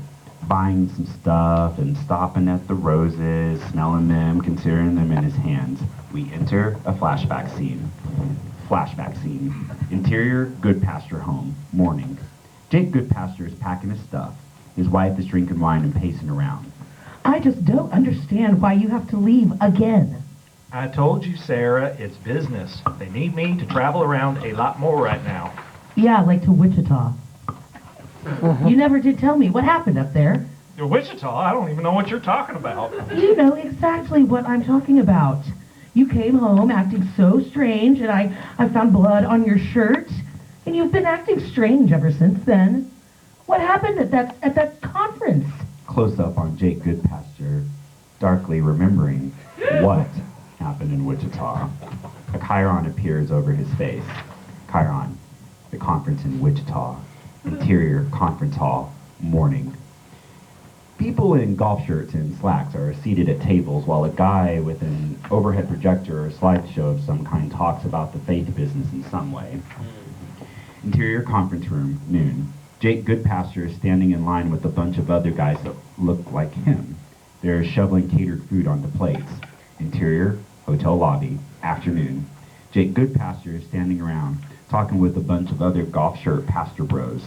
C: buying some stuff and stopping at the roses, smelling them, considering them in his hands. We enter a flashback scene. Flashback scene. Interior, Goodpasture home. Morning. Jake Goodpasture is packing his stuff. His wife is drinking wine and pacing around.
K: I just don't understand why you have to leave again.
H: I told you, Sarah, it's business. They need me to travel around a lot more right now.
K: Yeah, like to Wichita. You never did tell me what happened up there.
H: Wichita? I don't even know what you're talking about.
K: You know exactly what I'm talking about. You came home acting so strange, and I found blood on your shirt, and you've been acting strange ever since then. What happened at that conference?
C: Close up on Jake Goodpasture, darkly remembering what happened in Wichita. A chyron appears over his face. Chyron, the conference in Wichita. Interior conference hall, morning. People in golf shirts and slacks are seated at tables while a guy with an overhead projector or slideshow of some kind talks about the faith business in some way. Interior conference room, noon. Jake Goodpasture is standing in line with a bunch of other guys that look like him. They're shoveling catered food onto plates. Interior, hotel lobby, afternoon. Jake Goodpasture is standing around talking with a bunch of other golf shirt pastor bros.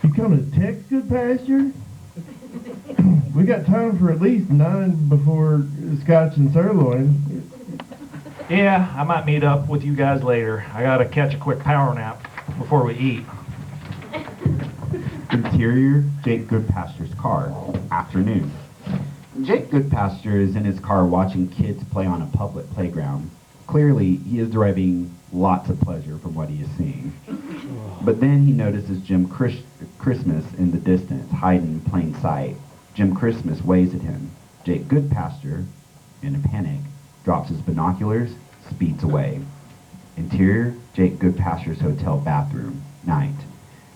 L: You come to text Goodpasture? We got time for at least 9 before Scotch and sirloin.
H: Yeah, I might meet up with you guys later. I gotta catch a quick power nap before we eat.
C: Interior, Jake Goodpasture's car, afternoon. Jake Goodpasture is in his car watching kids play on a public playground. Clearly, he is deriving lots of pleasure from what he is seeing. But then he notices Jim Christmas in the distance, hiding in plain sight. Jim Christmas waves at him. Jake Goodpasture, in a panic, drops his binoculars, speeds away. Interior, Jake Goodpasture's hotel bathroom, night.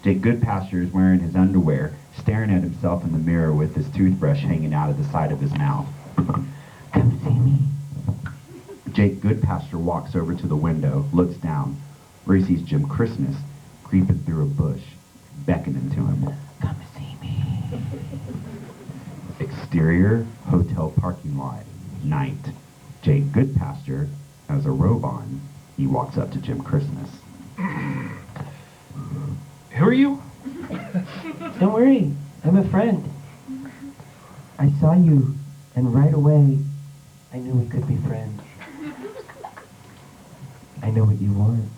C: Jake Goodpasture is wearing his underwear, staring at himself in the mirror with his toothbrush hanging out of the side of his mouth.
B: Come see me.
C: Jake Goodpasture walks over to the window, looks down, where he sees Jim Christmas creeping through a bush, beckoning to him.
B: Come see me.
C: Exterior, hotel parking lot, night. Jake Goodpasture has a robe on. He walks up to Jim Christmas.
H: Who are you?
B: Don't worry, I'm a friend. I saw you, and right away, I knew we could be friends. I know what you want.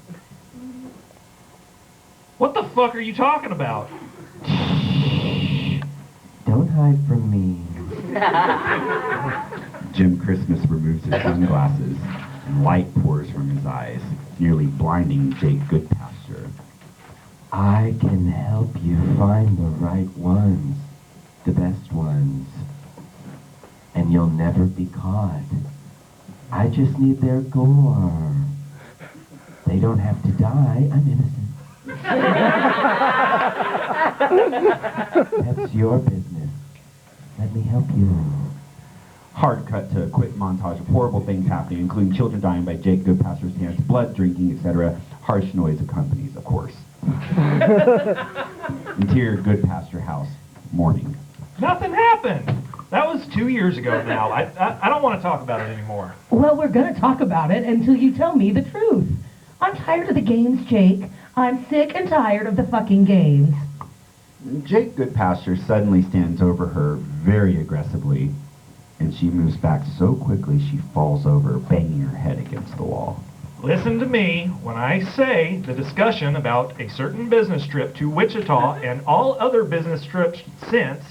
H: What the fuck are you talking about?
B: Don't hide from me.
C: Jim Christmas removes his sunglasses, and light pours from his eyes, nearly blinding Jake Goodpasture.
B: I can help you find the right ones, the best ones, and you'll never be caught. I just need their gore. They don't have to die. I'm innocent. That's your business. Let me help you.
C: Hard cut to a quick montage of horrible things happening, including children dying by Jake Goodpasture's hands, blood drinking, etc. Harsh noise accompanies, of course. Interior Goodpasture house, morning.
H: Nothing happened. That was 2 years ago now. I don't want to talk about it anymore.
K: Well, we're gonna talk about it until you tell me the truth. I'm tired of the games, Jake. I'm sick and tired of the fucking games.
C: Jake Goodpasture suddenly stands over her very aggressively, and she moves back so quickly she falls over, banging her head against the wall.
H: Listen to me when I say the discussion about a certain business trip to Wichita and all other business trips since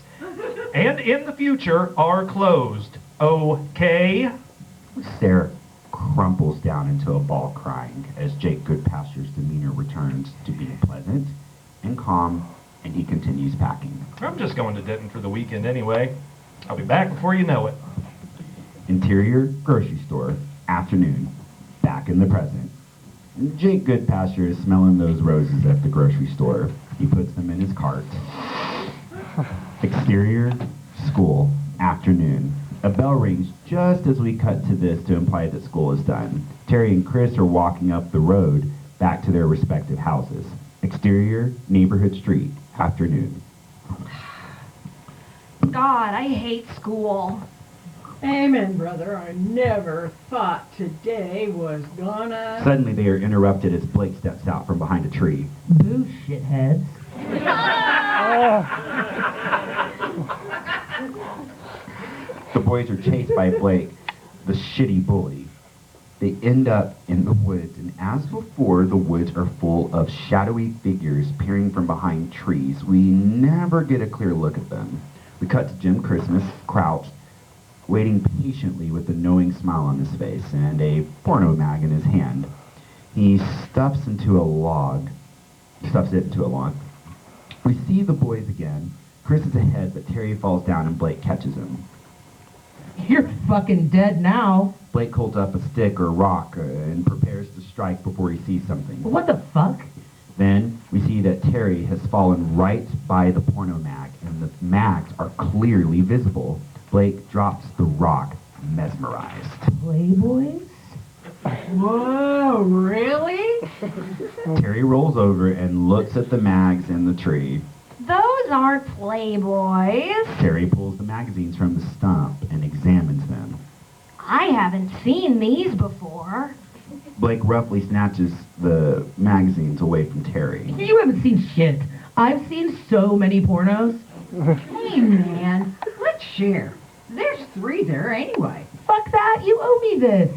H: and in the future are closed. Okay?
C: Sarah crumples down into a ball crying as Jake Goodpasture's demeanor returns to being pleasant and calm, and he continues packing.
H: I'm just going to Denton for the weekend anyway. I'll be back before you know it.
C: Interior grocery store, afternoon, back in the present. Jake Goodpasture is smelling those roses at the grocery store. He puts them in his cart. Exterior, school, afternoon. A bell rings just as we cut to this to imply that school is done. Terry and Chris are walking up the road back to their respective houses. Exterior, neighborhood street, afternoon.
I: God, I hate school.
J: Amen, brother. I never thought today was gonna...
C: Suddenly they are interrupted as Blake steps out from behind a tree.
K: Boo, shitheads.
C: The boys are chased by Blake, the shitty bully. They end up in the woods, and as before, the woods are full of shadowy figures peering from behind trees. We never get a clear look at them. We cut to Jim Christmas, crouched, waiting patiently with a knowing smile on his face and a porno mag in his hand. He stuffs it into a log. We see the boys again. Chris is ahead, but Terry falls down and Blake catches him.
K: You're fucking dead now.
C: Blake holds up a stick or rock and prepares to strike before he sees something.
K: What the fuck?
C: Then we see that Terry has fallen right by the porno mag, and the mags are clearly visible. Blake drops the rock, mesmerized.
K: Playboys?
J: Whoa, really?
C: Terry rolls over and looks at the mags in the tree.
I: Those aren't Playboys.
C: Terry pulls the magazines from the stump and examines them.
I: I haven't seen these before.
C: Blake roughly snatches the magazines away from Terry.
K: You haven't seen shit. I've seen so many pornos.
J: Hey, man, let's share. There's 3 there anyway.
K: Fuck that, you owe me this.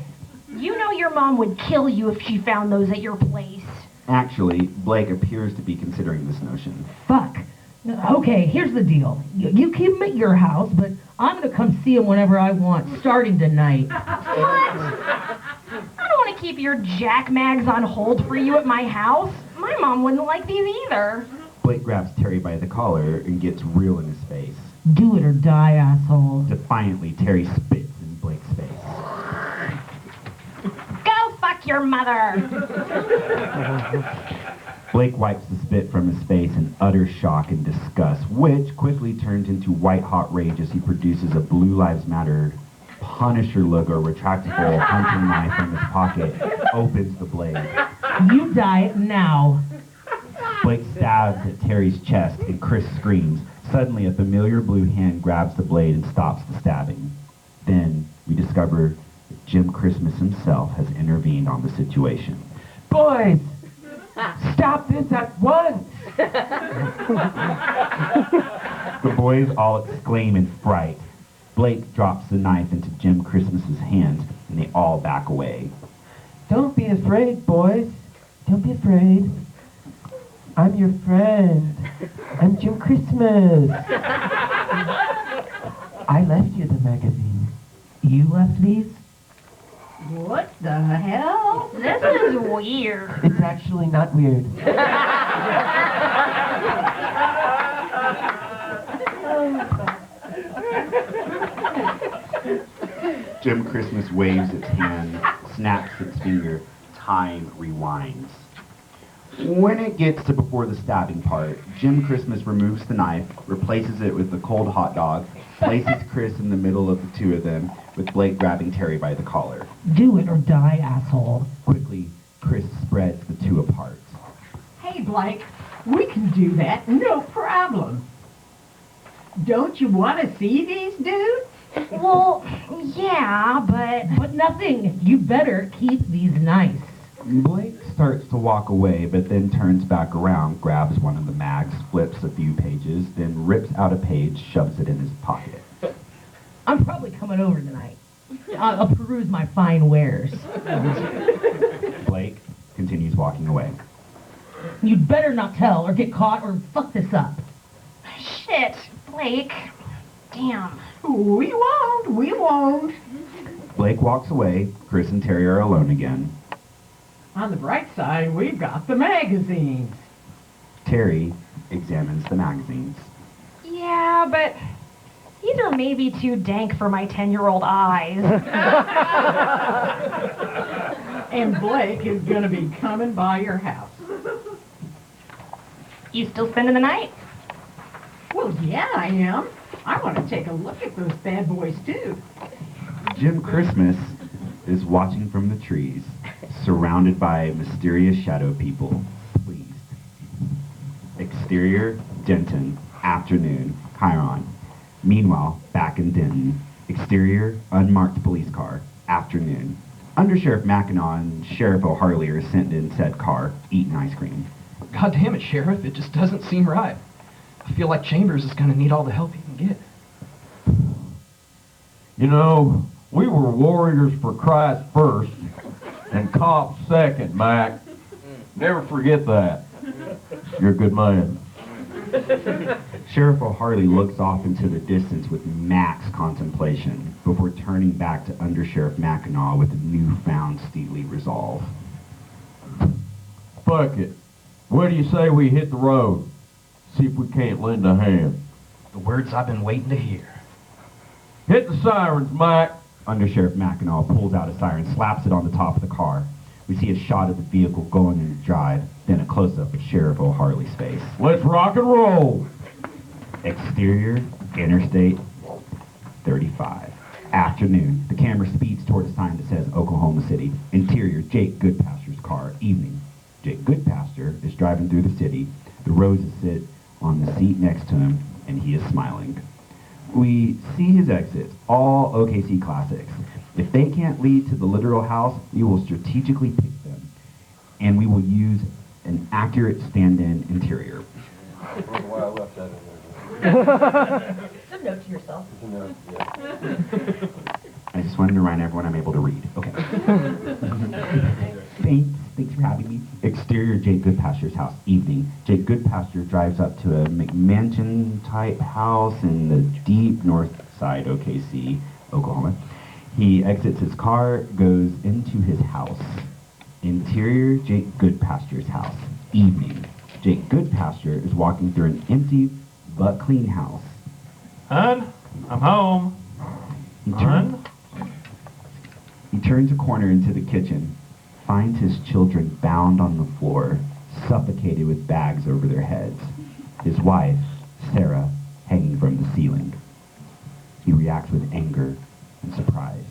I: You know your mom would kill you if she found those at your place.
C: Actually, Blake appears to be considering this notion.
K: Fuck. Okay, here's the deal. You keep them at your house, but I'm gonna come see them whenever I want, starting tonight.
I: What? I don't want to keep your jack mags on hold for you at my house. My mom wouldn't like these either.
C: Blake grabs Terry by the collar and gets real in his face.
K: Do it or die, asshole.
C: Defiantly, Terry spits in Blake's face.
I: Go fuck your mother.
C: Blake wipes the spit from his face in utter shock and disgust, which quickly turns into white-hot rage as he produces a Blue Lives Matter Punisher logo retractable hunting knife from his pocket, opens the blade.
K: You die now.
C: Blake stabs at Terry's chest and Chris screams. Suddenly, a familiar blue hand grabs the blade and stops the stabbing. Then, we discover that Jim Christmas himself has intervened on the situation.
B: Boys, stop this at once!
C: The boys all exclaim in fright. Blake drops the knife into Jim Christmas's hands, and they all back away.
B: Don't be afraid, boys. Don't be afraid. I'm your friend. I'm Jim Christmas. I left you the magazine.
K: You left these?
J: What the hell?
I: This is weird.
B: It's actually not weird.
C: Jim Christmas waves its hand, snaps its finger. Time rewinds. When it gets to before the stabbing part, Jim Christmas removes the knife, replaces it with the cold hot dog, places Chris in the middle of the two of them, with Blake grabbing Terry by the collar.
K: Do it or die, asshole.
C: Quickly, Chris spreads the two apart.
J: Hey, Blake, we can do that, no problem. Don't you want to see these dudes?
I: Well, yeah,
K: But nothing. You better keep these nice.
C: Blake starts to walk away, but then turns back around, grabs one of the mags, flips a few pages, then rips out a page, shoves it in his pocket.
K: I'm probably coming over tonight. I'll peruse my fine wares.
C: Blake continues walking away.
K: You'd better not tell or get caught or fuck this up.
I: shit, Blake. Damn.
J: We won't.
C: Blake walks away. Chris and Terry are alone again.
J: On the bright side, we've got the magazines.
C: Terry examines the magazines.
I: Yeah, but these are maybe too dank for my 10-year-old eyes.
J: And Blake is going to be coming by your house.
I: You still spending the night?
J: Well, yeah, I am. I want to take a look at those bad boys, too.
C: Jim Christmas is watching from the trees, surrounded by mysterious shadow people, pleased. Exterior, Denton, afternoon, Chiron. Meanwhile, back in Denton, exterior, unmarked police car, afternoon. Undersheriff Mackinac and Sheriff O'Harley are sent in said car, eating ice cream.
G: God damn it, Sheriff, it just doesn't seem right. I feel like Chambers is gonna need all the help he can get.
L: You know, we were warriors for Christ first and cops second, Mac. Never forget that. You're a good man.
C: Sheriff O'Harley looks off into the distance with max contemplation before turning back to Undersheriff Mackinac with newfound stately resolve.
L: Fuck it. What do you say we hit the road? See if we can't lend a hand.
G: The words I've been waiting to hear.
L: Hit the sirens, Mike.
C: Undersheriff Mackinac pulls out a siren, slaps it on the top of the car. We see a shot of the vehicle going into drive, then a close-up of Sheriff O'Harley's face.
L: Let's rock and roll.
C: Exterior, Interstate 35. Afternoon. The camera speeds toward a sign that says Oklahoma City. Interior, Jake Goodpasture's car. Evening. Jake Goodpasture is driving through the city. The roses sit on the seat next to him, and he is smiling. We see his exits, all OKC classics. If they can't lead to the literal house, we will strategically pick them, and we will use an accurate stand-in interior.
D: I don't know why I left that in there.
K: It's a note to yourself.
D: It's a note, yeah.
C: I just wanted to remind everyone I'm able to read. Okay. Thanks for having me. Exterior, Jake Goodpasture's house. Evening. Jake Goodpasture drives up to a McMansion-type house in the deep north side OKC, Oklahoma. He exits his car, goes into his house. Interior, Jake Goodpasture's house. Evening. Jake Goodpasture is walking through an empty but clean house.
H: Hun, I'm home.
C: He turns a corner into the kitchen, finds his children bound on the floor, suffocated with bags over their heads. His wife, Sarah, hanging from the ceiling. He reacts with anger and surprise,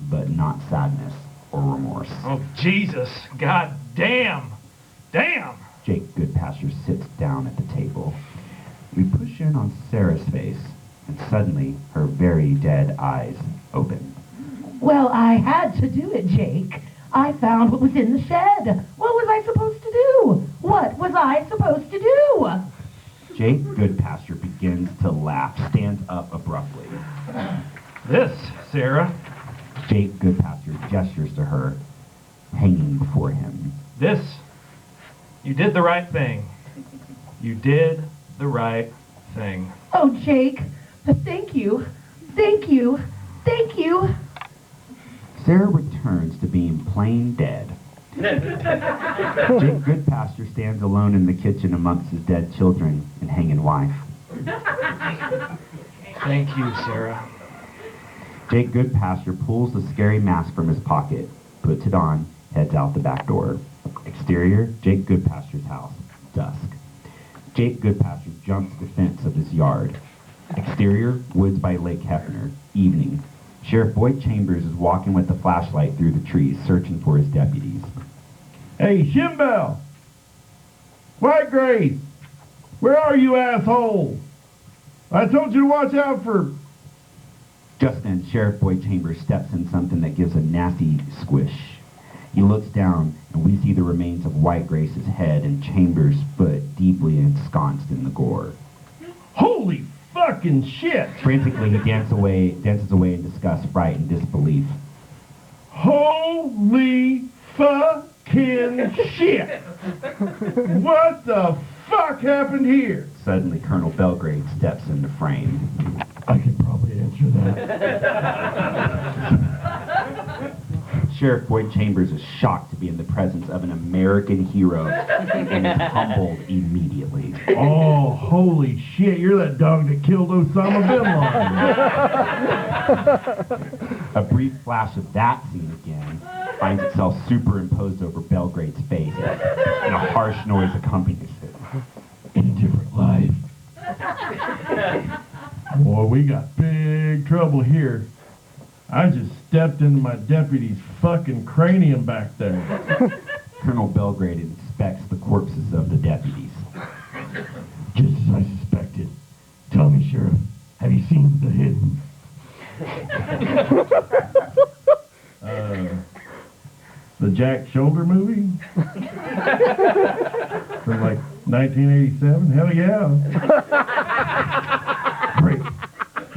C: but not sadness or remorse.
H: Oh, Jesus. God damn. Damn.
C: Jake Goodpasture sits down at the table. We push in on Sarah's face, and suddenly her very dead eyes open.
K: Well, I had to do it, Jake. I found what was in the shed. What was I supposed to do? What was I supposed to do?
C: Jake Goodpasture begins to laugh, stands up abruptly.
H: This, Sarah.
C: Jake Goodpasture gestures to her, hanging before him.
H: This. You did the right thing. You did the right thing.
K: Oh, Jake, thank you. Thank you. Thank you.
C: Sarah returns to being plain dead. Jake Goodpasture stands alone in the kitchen amongst his dead children and hanging wife.
H: Thank you, Sarah.
C: Jake Goodpasture pulls the scary mask from his pocket, puts it on, heads out the back door. Exterior, Jake Goodpasture's house. Dusk. Jake Goodpasture jumps the fence of his yard. Exterior, woods by Lake Hefner. Evening. Sheriff Boyd Chambers is walking with a flashlight through the trees, searching for his deputies.
L: Hey, Shimbel! White Grace! Where are you, asshole? I told you to watch out for...
C: Just then, Sheriff Boyd Chambers steps in something that gives a nasty squish. He looks down, and we see the remains of White Grace's head and Chambers' foot deeply ensconced in the gore.
L: Holy fucking shit!
C: Frantically, he dances away in disgust, fright, and disbelief.
L: Holy fucking shit! What the fuck happened here?
C: Suddenly, Colonel Belgrade steps into frame.
L: I can probably answer that.
C: Sheriff Boyd Chambers is shocked to be in the presence of an American hero and is humbled immediately.
L: Oh, holy shit, you're that dog that killed Osama bin Laden.
C: A brief flash of that scene again finds itself superimposed over Belgrade's face, and a harsh noise accompanies it.
L: In a different life. Boy, we got big trouble here. I just stepped into my deputy's fucking cranium back there.
C: Colonel Belgrade inspects the corpses of the deputies.
N: Just as I suspected. Tell me, Sheriff, have you seen The Hidden?
L: The Jack Shoulder movie? From like 1987? Hell yeah.
N: Great.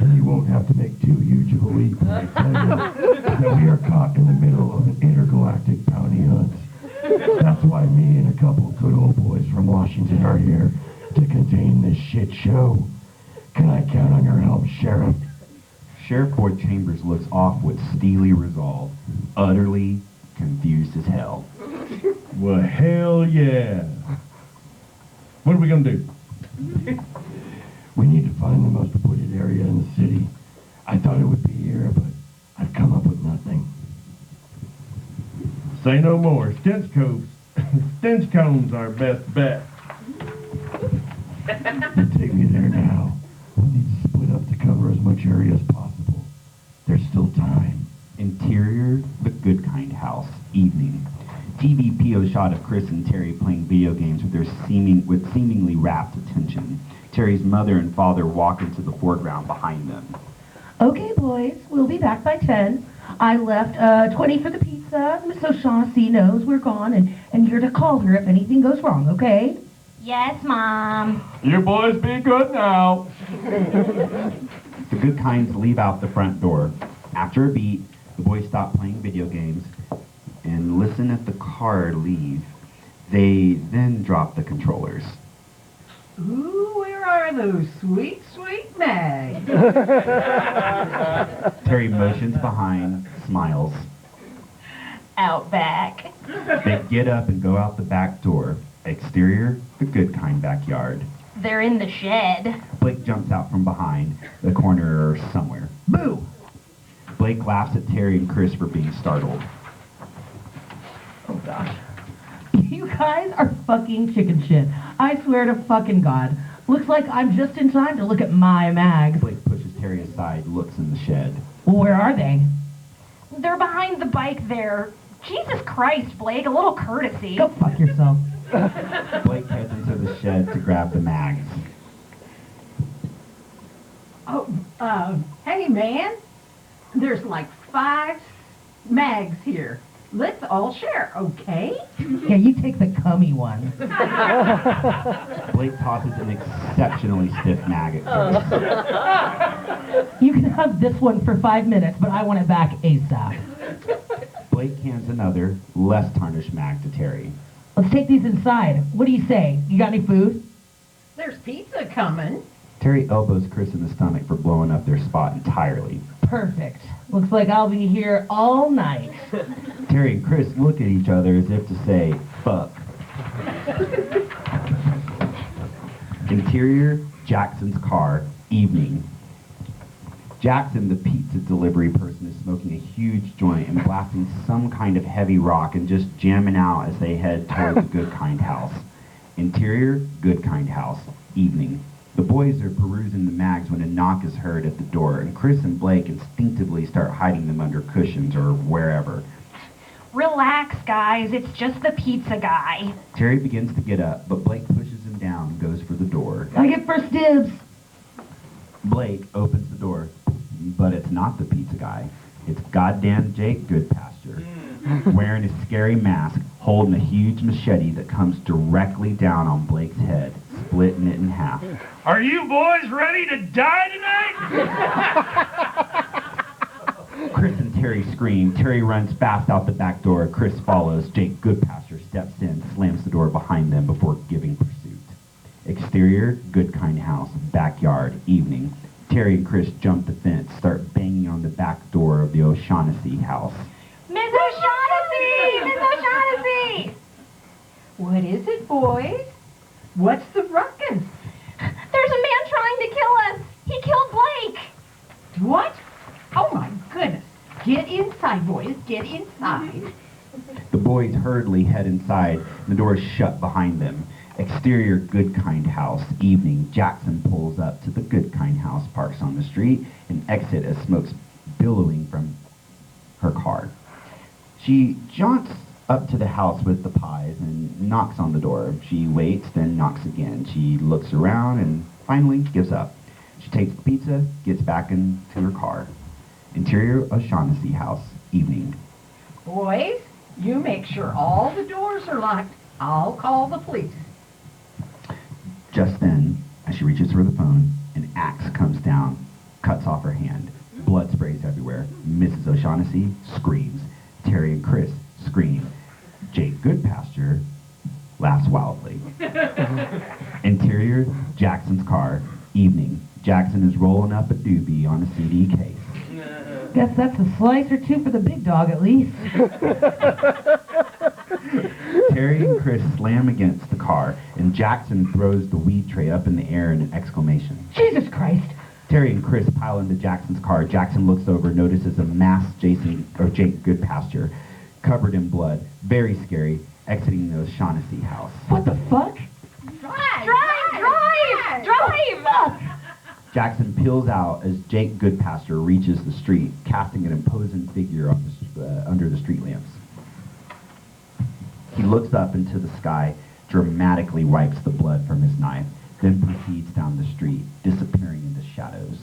N: Then you won't have to make too huge of a leap when I tell you that we are caught in the middle of an intergalactic bounty hunt. That's why me and a couple good old boys from Washington are here to contain this shit show. Can I count on your help, Sheriff?
C: Sheriff Boyd Chambers looks off with steely resolve, utterly confused as hell.
L: Well, hell yeah. What are we gonna do?
N: We need to find the most wooded area in the city. I thought it would be here, but I've come up with nothing.
L: Say no more. Stench cones are our best bet.
N: Take me there now. We'll need to split up to cover as much area as possible. There's still time.
C: Interior, the Good Kind house, evening. TV PO shot of Chris and Terry playing video games with seemingly rapt attention. Terry's mother and father walk into the foreground behind them.
K: Okay, boys, we'll be back by 10. I left 20 for the pizza, Miss O'Shaughnessy knows we're gone, and you're to call her if anything goes wrong, okay?
M: Yes, Mom.
L: You boys be good now.
C: The Good Kinds leave out the front door. After a beat, the boys stop playing video games and listen at the car leave. They then drop the controllers.
J: Ooh, where are those sweet, sweet mags?
C: Terry motions behind, smiles.
M: Out back.
C: They get up and go out the back door. Exterior, the Good Kind backyard.
M: They're in the shed.
C: Blake jumps out from behind the corner or somewhere. Boo! Blake laughs at Terry and Chris for being startled.
K: Oh, gosh. You guys are fucking chicken shit. I swear to fucking God. Looks like I'm just in time to look at my mags.
C: Blake pushes Terry aside, looks in the shed.
K: Well, where are they?
M: They're behind the bike there. Jesus Christ, Blake, a little courtesy.
K: Go fuck yourself.
C: Blake heads into the shed to grab the mags.
J: Oh, hey, man. There's like 5 mags here. Let's all share, okay?
K: Yeah, you take the cummy one.
C: Blake tosses an exceptionally stiff mag at Chris.
K: You can have this one for 5 minutes, but I want it back ASAP.
C: Blake hands another, less tarnished mag to Terry.
K: Let's take these inside. What do you say? You got any food?
J: There's pizza coming.
C: Terry elbows Chris in the stomach for blowing up their spot entirely.
K: Perfect. Looks like I'll be here all night.
C: Terry and Chris look at each other as if to say, fuck. Interior, Jackson's car, evening. Jackson, the pizza delivery person, is smoking a huge joint and blasting some kind of heavy rock and just jamming out as they head toward the Good Kind house. Interior, Good Kind house, evening. The boys are perusing the mags when a knock is heard at the door, and Chris and Blake instinctively start hiding them under cushions or wherever.
M: Relax, guys. It's just the pizza guy.
C: Terry begins to get up, but Blake pushes him down and goes for the door.
K: I get first dibs.
C: Blake opens the door, but it's not the pizza guy. It's goddamn Jake Goodpasture, wearing a scary mask, holding a huge machete that comes directly down on Blake's head, splitting it in half.
H: Are you boys ready to die tonight?
C: Chris and Terry scream. Terry runs fast out the back door. Chris follows. Jake Goodpasture steps in, slams the door behind them before giving pursuit. Exterior, Good Kind house, backyard, evening. Terry and Chris jump the fence, start banging on the back door of the O'Shaughnessy house.
M: Miss O'Shaughnessy! Miss O'Shaughnessy!
J: What is it, boys? What's the ruckus?
M: There's a man trying to kill us. He killed Blake.
J: What? Oh, my goodness. Get inside, boys. Get inside.
C: The boys hurriedly head inside, and the door is shut behind them. Exterior, Good Kind house, evening. Jackson pulls up to the Good Kind house, parks on the street, and exit as smoke's billowing from her car. She jaunts up to the house with the pies and knocks on the door. She waits, then knocks again. She looks around and finally gives up. She takes the pizza, gets back into her car. Interior O'Shaughnessy house, evening.
J: Boys, you make sure all the doors are locked. I'll call the police.
C: Just then, as she reaches for the phone, an axe comes down, cuts off her hand. Blood sprays everywhere. Mrs. O'Shaughnessy screams. Terry and Chris scream. Jake Goodpasture laughs wildly. Interior, Jackson's car, evening. Jackson is rolling up a doobie on a CD case.
K: Guess that's a slice or two for the big dog at least.
C: Terry and Chris slam against the car, and Jackson throws the weed tray up in the air in an exclamation.
K: Jesus Christ.
C: Terry and Chris pile into Jackson's car. Jackson looks over, notices a masked Jake Goodpasture, covered in blood, very scary, exiting the O'Shaughnessy house.
K: What the fuck?
I: Drive!
C: Jackson peels out as Jake Goodpasture reaches the street, casting an imposing figure on under the street lamps. He looks up into the sky, dramatically wipes the blood from his knife, then proceeds down the street, disappearing in the shadows.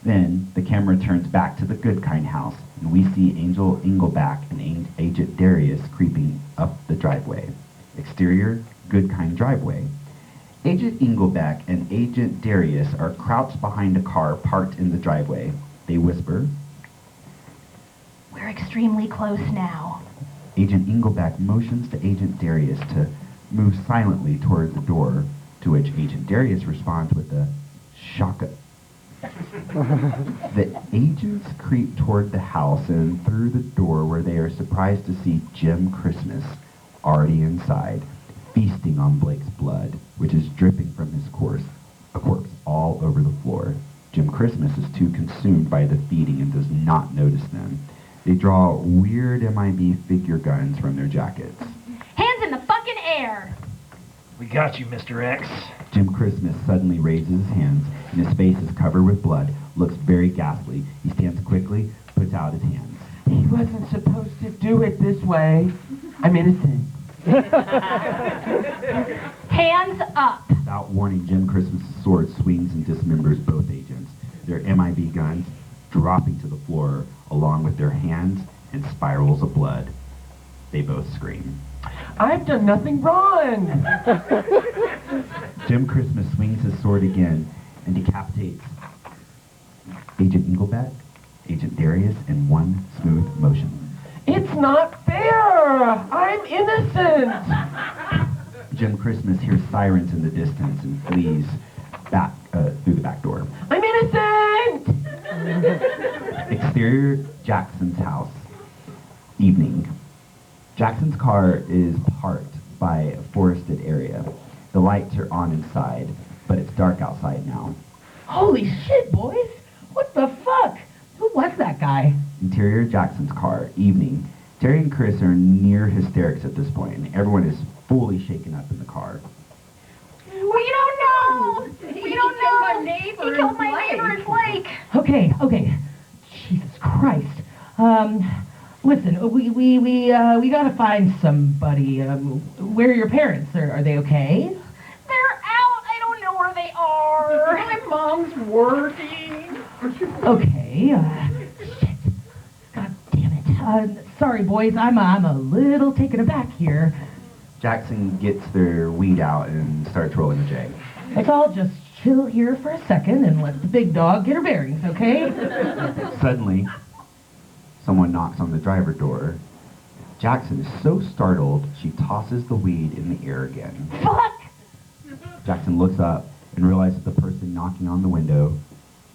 C: Then the camera turns back to the Goodkind house, and we see Angel Engelbach and Agent Darius creeping up the driveway. Exterior, Goodkind driveway. Agent Engelbach and Agent Darius are crouched behind a car parked in the driveway. They whisper.
I: We're extremely close now.
C: Agent Engelbach motions to Agent Darius to move silently toward the door, to which Agent Darius responds with a shaka. The agents creep toward the house and through the door, where they are surprised to see Jim Christmas already inside, feasting on Blake's blood, which is dripping from his corpse all over the floor. Jim Christmas is too consumed by the feeding and does not notice them. They draw weird MIB figure guns from their jackets.
I: Hands in the fucking air!
H: We got you, Mr. X.
C: Jim Christmas suddenly raises his hands, and his face is covered with blood, looks very ghastly. He stands quickly, puts out his hands.
B: He wasn't supposed to do it this way. I'm innocent.
I: Hands up!
C: Without warning, Jim Christmas' sword swings and dismembers both agents, their MIB guns dropping to the floor along with their hands and spirals of blood. They both scream.
B: I've done nothing wrong.
C: Jim Christmas swings his sword again and decapitates Agent Engelbach, Agent Darius in one smooth motion.
B: It's not fair. I'm innocent.
C: Jim Christmas hears sirens in the distance and flees back through the back door.
B: I'm innocent.
C: Exterior, Jackson's house. Evening. Jackson's car is parked by a forested area. The lights are on inside, but it's dark outside now.
K: Holy shit, boys. What the fuck? Who was that guy?
C: Interior, Jackson's car. Evening. Terry and Chris are near hysterics at this point, and everyone is fully shaken up in the car.
I: We don't know! We don't know!
J: My neighbor
I: He killed my neighbor in Blake!
K: Okay. Jesus Christ. Listen, we gotta find somebody. Where are your parents? Are they okay?
I: They're out! I don't know where they are!
J: My mom's working.
K: Okay, shit. God damn it. Sorry, boys, I'm a little taken aback here.
C: Jackson gets their weed out and starts rolling a J.
K: Let's all just chill here for a second and let the big dog get her bearings, okay?
C: Suddenly, someone knocks on the driver door. Jackson is so startled, she tosses the weed in the air again.
I: Fuck!
C: Jackson looks up and realizes the person knocking on the window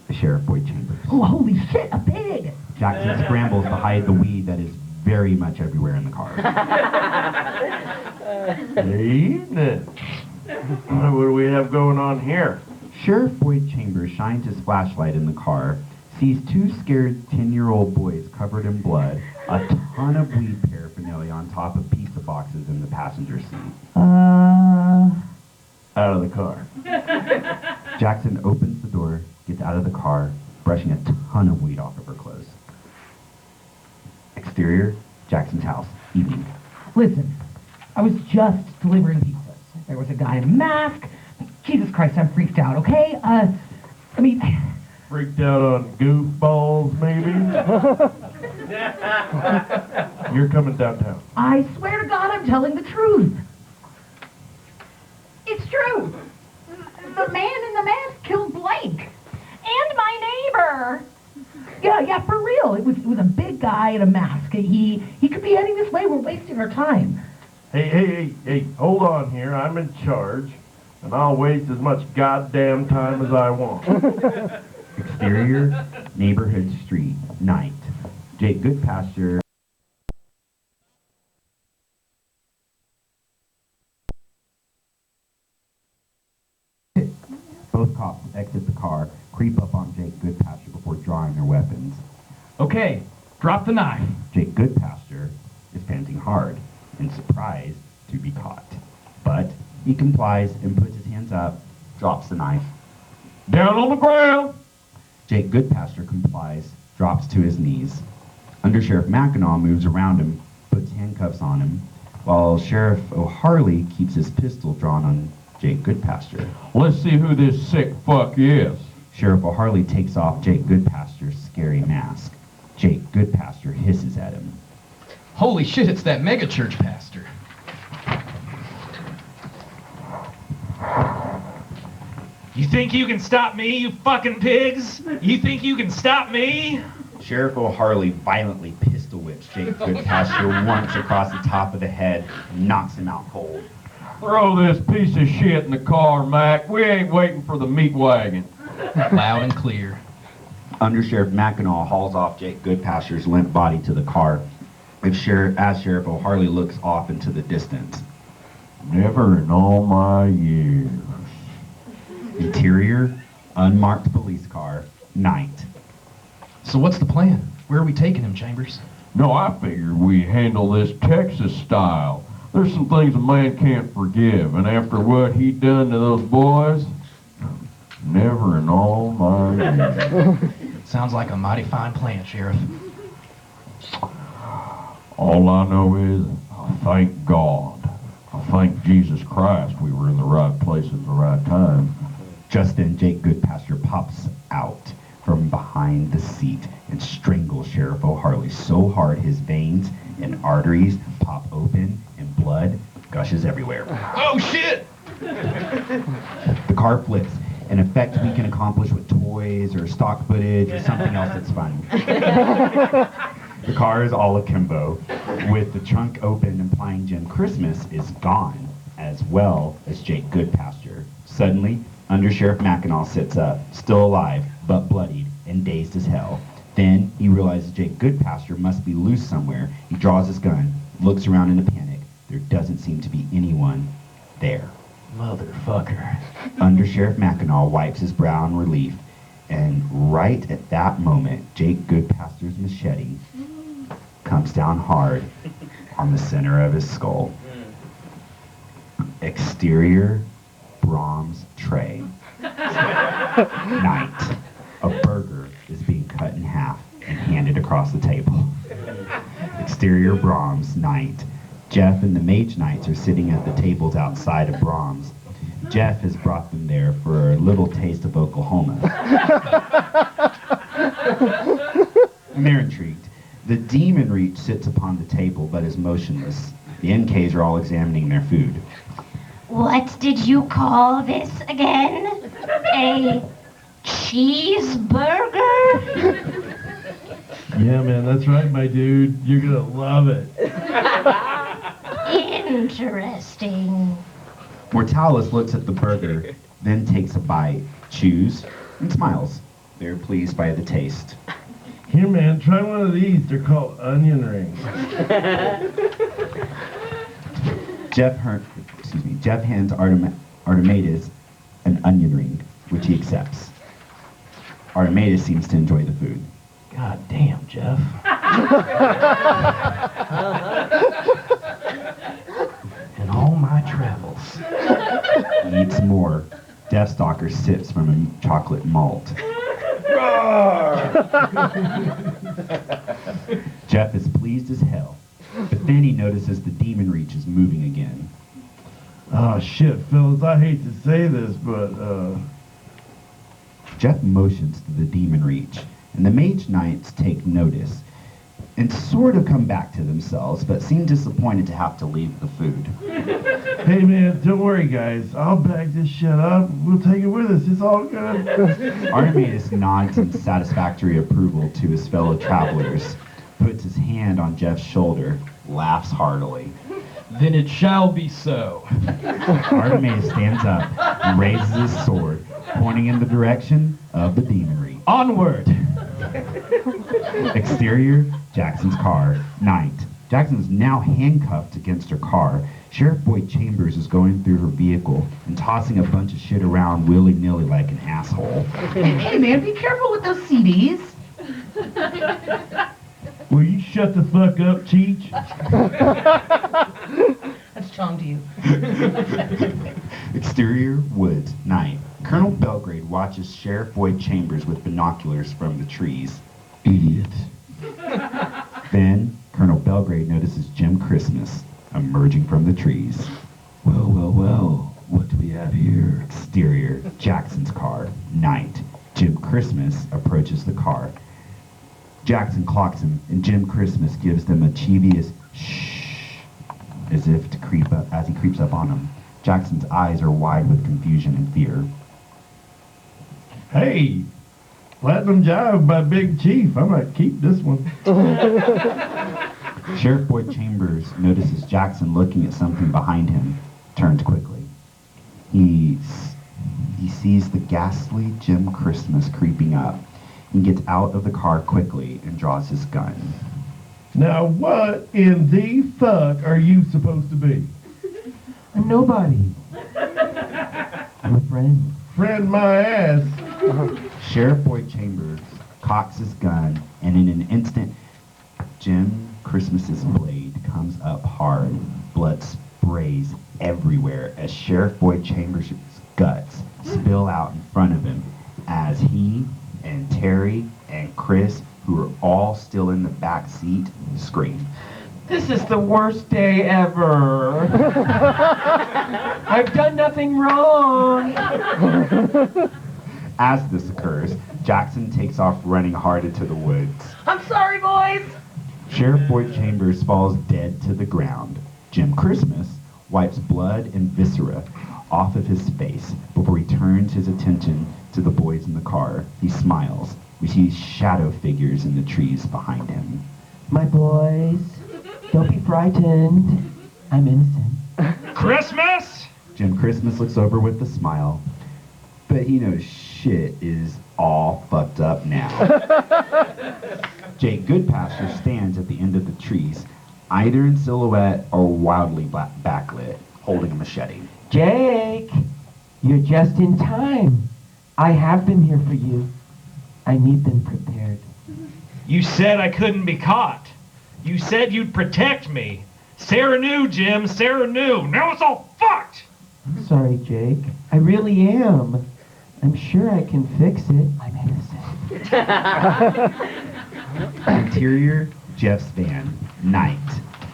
C: is Sheriff Boyd Chambers.
K: Oh, holy shit, a pig!
C: Jackson scrambles to hide the weed that is very much everywhere in the car.
L: Good evening. What do we have going on here?
C: Sheriff Boyd Chambers shines his flashlight in the car, sees two scared 10-year-old boys covered in blood, a ton of weed paraphernalia on top of pizza boxes in the passenger seat.
L: Out of the car.
C: Jackson opens the door, gets out of the car, brushing a ton of weed off of her clothes. Exterior, Jackson's house, evening.
K: Listen, I was just delivering pizzas. There was a guy in a mask. Jesus Christ, I'm freaked out, okay?
L: Freaked out on goofballs, maybe? You're coming downtown.
K: I swear to God, I'm telling the truth.
J: It's true. The man in the mask killed Blake.
I: And my neighbor.
K: Yeah, for real. It was a big guy in a mask. He could be heading this way. We're wasting our time.
L: Hey, hold on here. I'm in charge, and I'll waste as much goddamn time as I want.
C: Exterior, neighborhood street, night. Jake Goodpasture. Both cops exit the car, creep up on Jake Goodpasture before drawing their weapons.
G: Okay, drop the knife.
C: Jake Goodpasture is panting hard and surprised to be caught. But he complies and puts his hands up, drops the knife.
L: Down on the ground!
C: Jake Goodpasture complies, drops to his knees. Undersheriff Mackinac moves around him, puts handcuffs on him, while Sheriff O'Harley keeps his pistol drawn on Jake Goodpasture.
L: Let's see who this sick fuck is.
C: Sheriff O'Harley takes off Jake Goodpasture's scary mask. Jake Goodpasture hisses at him.
G: Holy shit, it's that megachurch pastor.
H: You think you can stop me, you fucking pigs? You think you can stop me?
C: Sheriff O'Harley violently pistol whips Jake Goodpasture once across the top of the head and knocks him out cold.
L: Throw this piece of shit in the car, Mac. We ain't waiting for the meat wagon.
G: Loud and clear.
C: Undersheriff Mackinac hauls off Jake Goodpasture's limp body to the car as Sheriff O'Harley looks off into the distance.
L: Never in all my years.
C: Interior, unmarked police car, night.
G: So what's the plan? Where are we taking him, Chambers?
L: No, I figured we handle this Texas style. There's some things a man can't forgive, and after what he done to those boys, never in all my years.
G: Sounds like a mighty fine plan, Sheriff.
L: All I know is, I thank God. I thank Jesus Christ we were in the right place at the right time.
C: Just then, Jake Goodpasture pops out from behind the seat and strangles Sheriff O'Harley so hard his veins and arteries pop open and blood gushes everywhere.
G: Oh, shit!
C: The car flips, an effect we can accomplish with toys or stock footage or something else that's fun. The car is all akimbo, with the trunk open implying Jim Christmas is gone, as well as Jake Goodpasture. Suddenly, Undersheriff Mackinac sits up, still alive, but bloodied and dazed as hell. Then he realizes Jake Goodpasture must be loose somewhere. He draws his gun, looks around in a panic. There doesn't seem to be anyone there.
G: Motherfucker.
C: Undersheriff Mackinac wipes his brow in relief, and right at that moment, Jake Goodpasture's machete comes down hard on the center of his skull. Exterior, Brahms tray. Night. A burger is being cut in half and handed across the table. Exterior, Brahms, night. Jeff and the Mage Knights are sitting at the tables outside of Brahms. Jeff has brought them there for a little taste of Oklahoma. And they're intrigued. The Demon Reach sits upon the table but is motionless. The NKs are all examining their food.
M: What did you call this again? A cheeseburger?
L: Yeah, man, that's right, my dude. You're gonna love it.
M: Interesting.
C: Mortalis looks at the burger, then takes a bite, chews, and smiles. They're pleased by the taste.
L: Here, man, try one of these. They're called onion rings.
C: Jeff hands Artemides an onion ring, which he accepts. Artemides seems to enjoy the food.
G: God damn, Jeff. In all my travels.
C: He eats more. Deathstalker sips from a chocolate malt. Jeff is pleased as hell, but then he notices the demon reach is moving again.
L: Oh, shit, fellas, I hate to say this, but,
C: Jeff motions to the demon reach, and the mage knights take notice and sort of come back to themselves, but seem disappointed to have to leave the food.
L: Hey, man, don't worry, guys. I'll bag this shit up. We'll take it with us. It's all good.
C: Artemis nods in satisfactory approval to his fellow travelers, puts his hand on Jeff's shoulder, laughs heartily.
G: Then it shall be so.
C: Artemis stands up and raises his sword, pointing in the direction of the demon reach.
G: Onward!
C: Exterior, Jackson's car. Night. Jackson is now handcuffed against her car. Sheriff Boyd Chambers is going through her vehicle and tossing a bunch of shit around willy-nilly like an asshole.
K: Hey man, be careful with those CDs.
L: Will you shut the fuck up, Cheech?
K: That's Tom to you.
C: Exterior, woods. Night. Colonel Belgrade watches Sheriff Boyd Chambers with binoculars from the trees.
N: Idiot.
C: Then, Colonel Belgrade notices Jim Christmas emerging from the trees.
N: Well, well, well. What do we have here?
C: Exterior, Jackson's car. Night. Jim Christmas approaches the car. Jackson clocks him, and Jim Christmas gives them a chivious shh, as if to creep up as he creeps up on him. Jackson's eyes are wide with confusion and fear.
L: Hey, platinum jive by Big Chief. I might keep this one.
C: Sheriff Boyd Chambers notices Jackson looking at something behind him, turns quickly. He sees the ghastly Jim Christmas creeping up. He gets out of the car quickly and draws his gun.
L: Now, what in the fuck are you supposed to be?
B: I'm nobody. I'm a friend.
L: Friend my ass.
C: Sheriff Boyd Chambers cocks his gun, and in an instant, Jim Christmas's blade comes up hard. Blood sprays everywhere as Sheriff Boyd Chambers' guts spill out in front of him as he and Terry and Chris, who are all still in the back seat, scream.
F: This is the worst day ever. I've done nothing wrong.
C: As this occurs, Jackson takes off running hard into the woods.
K: I'm sorry, boys.
C: Sheriff Boyd Chambers falls dead to the ground. Jim Christmas wipes blood and viscera off of his face before he turns his attention to the boys in the car. He smiles. We see shadow figures in the trees behind him.
B: My boys, don't be frightened. I'm innocent.
H: Christmas?
C: Jim Christmas looks over with a smile, but he knows shit is all fucked up now. Jake Goodpasture stands at the end of the trees, either in silhouette or wildly backlit, holding a machete.
B: Jake, you're just in time. I have them here for you. I need them prepared.
H: You said I couldn't be caught. You said you'd protect me. Sarah knew, Jim. Sarah knew. Now it's all fucked.
B: I'm sorry, Jake. I really am. I'm sure I can fix it. I'm innocent.
C: Interior, Jeff's van. Night.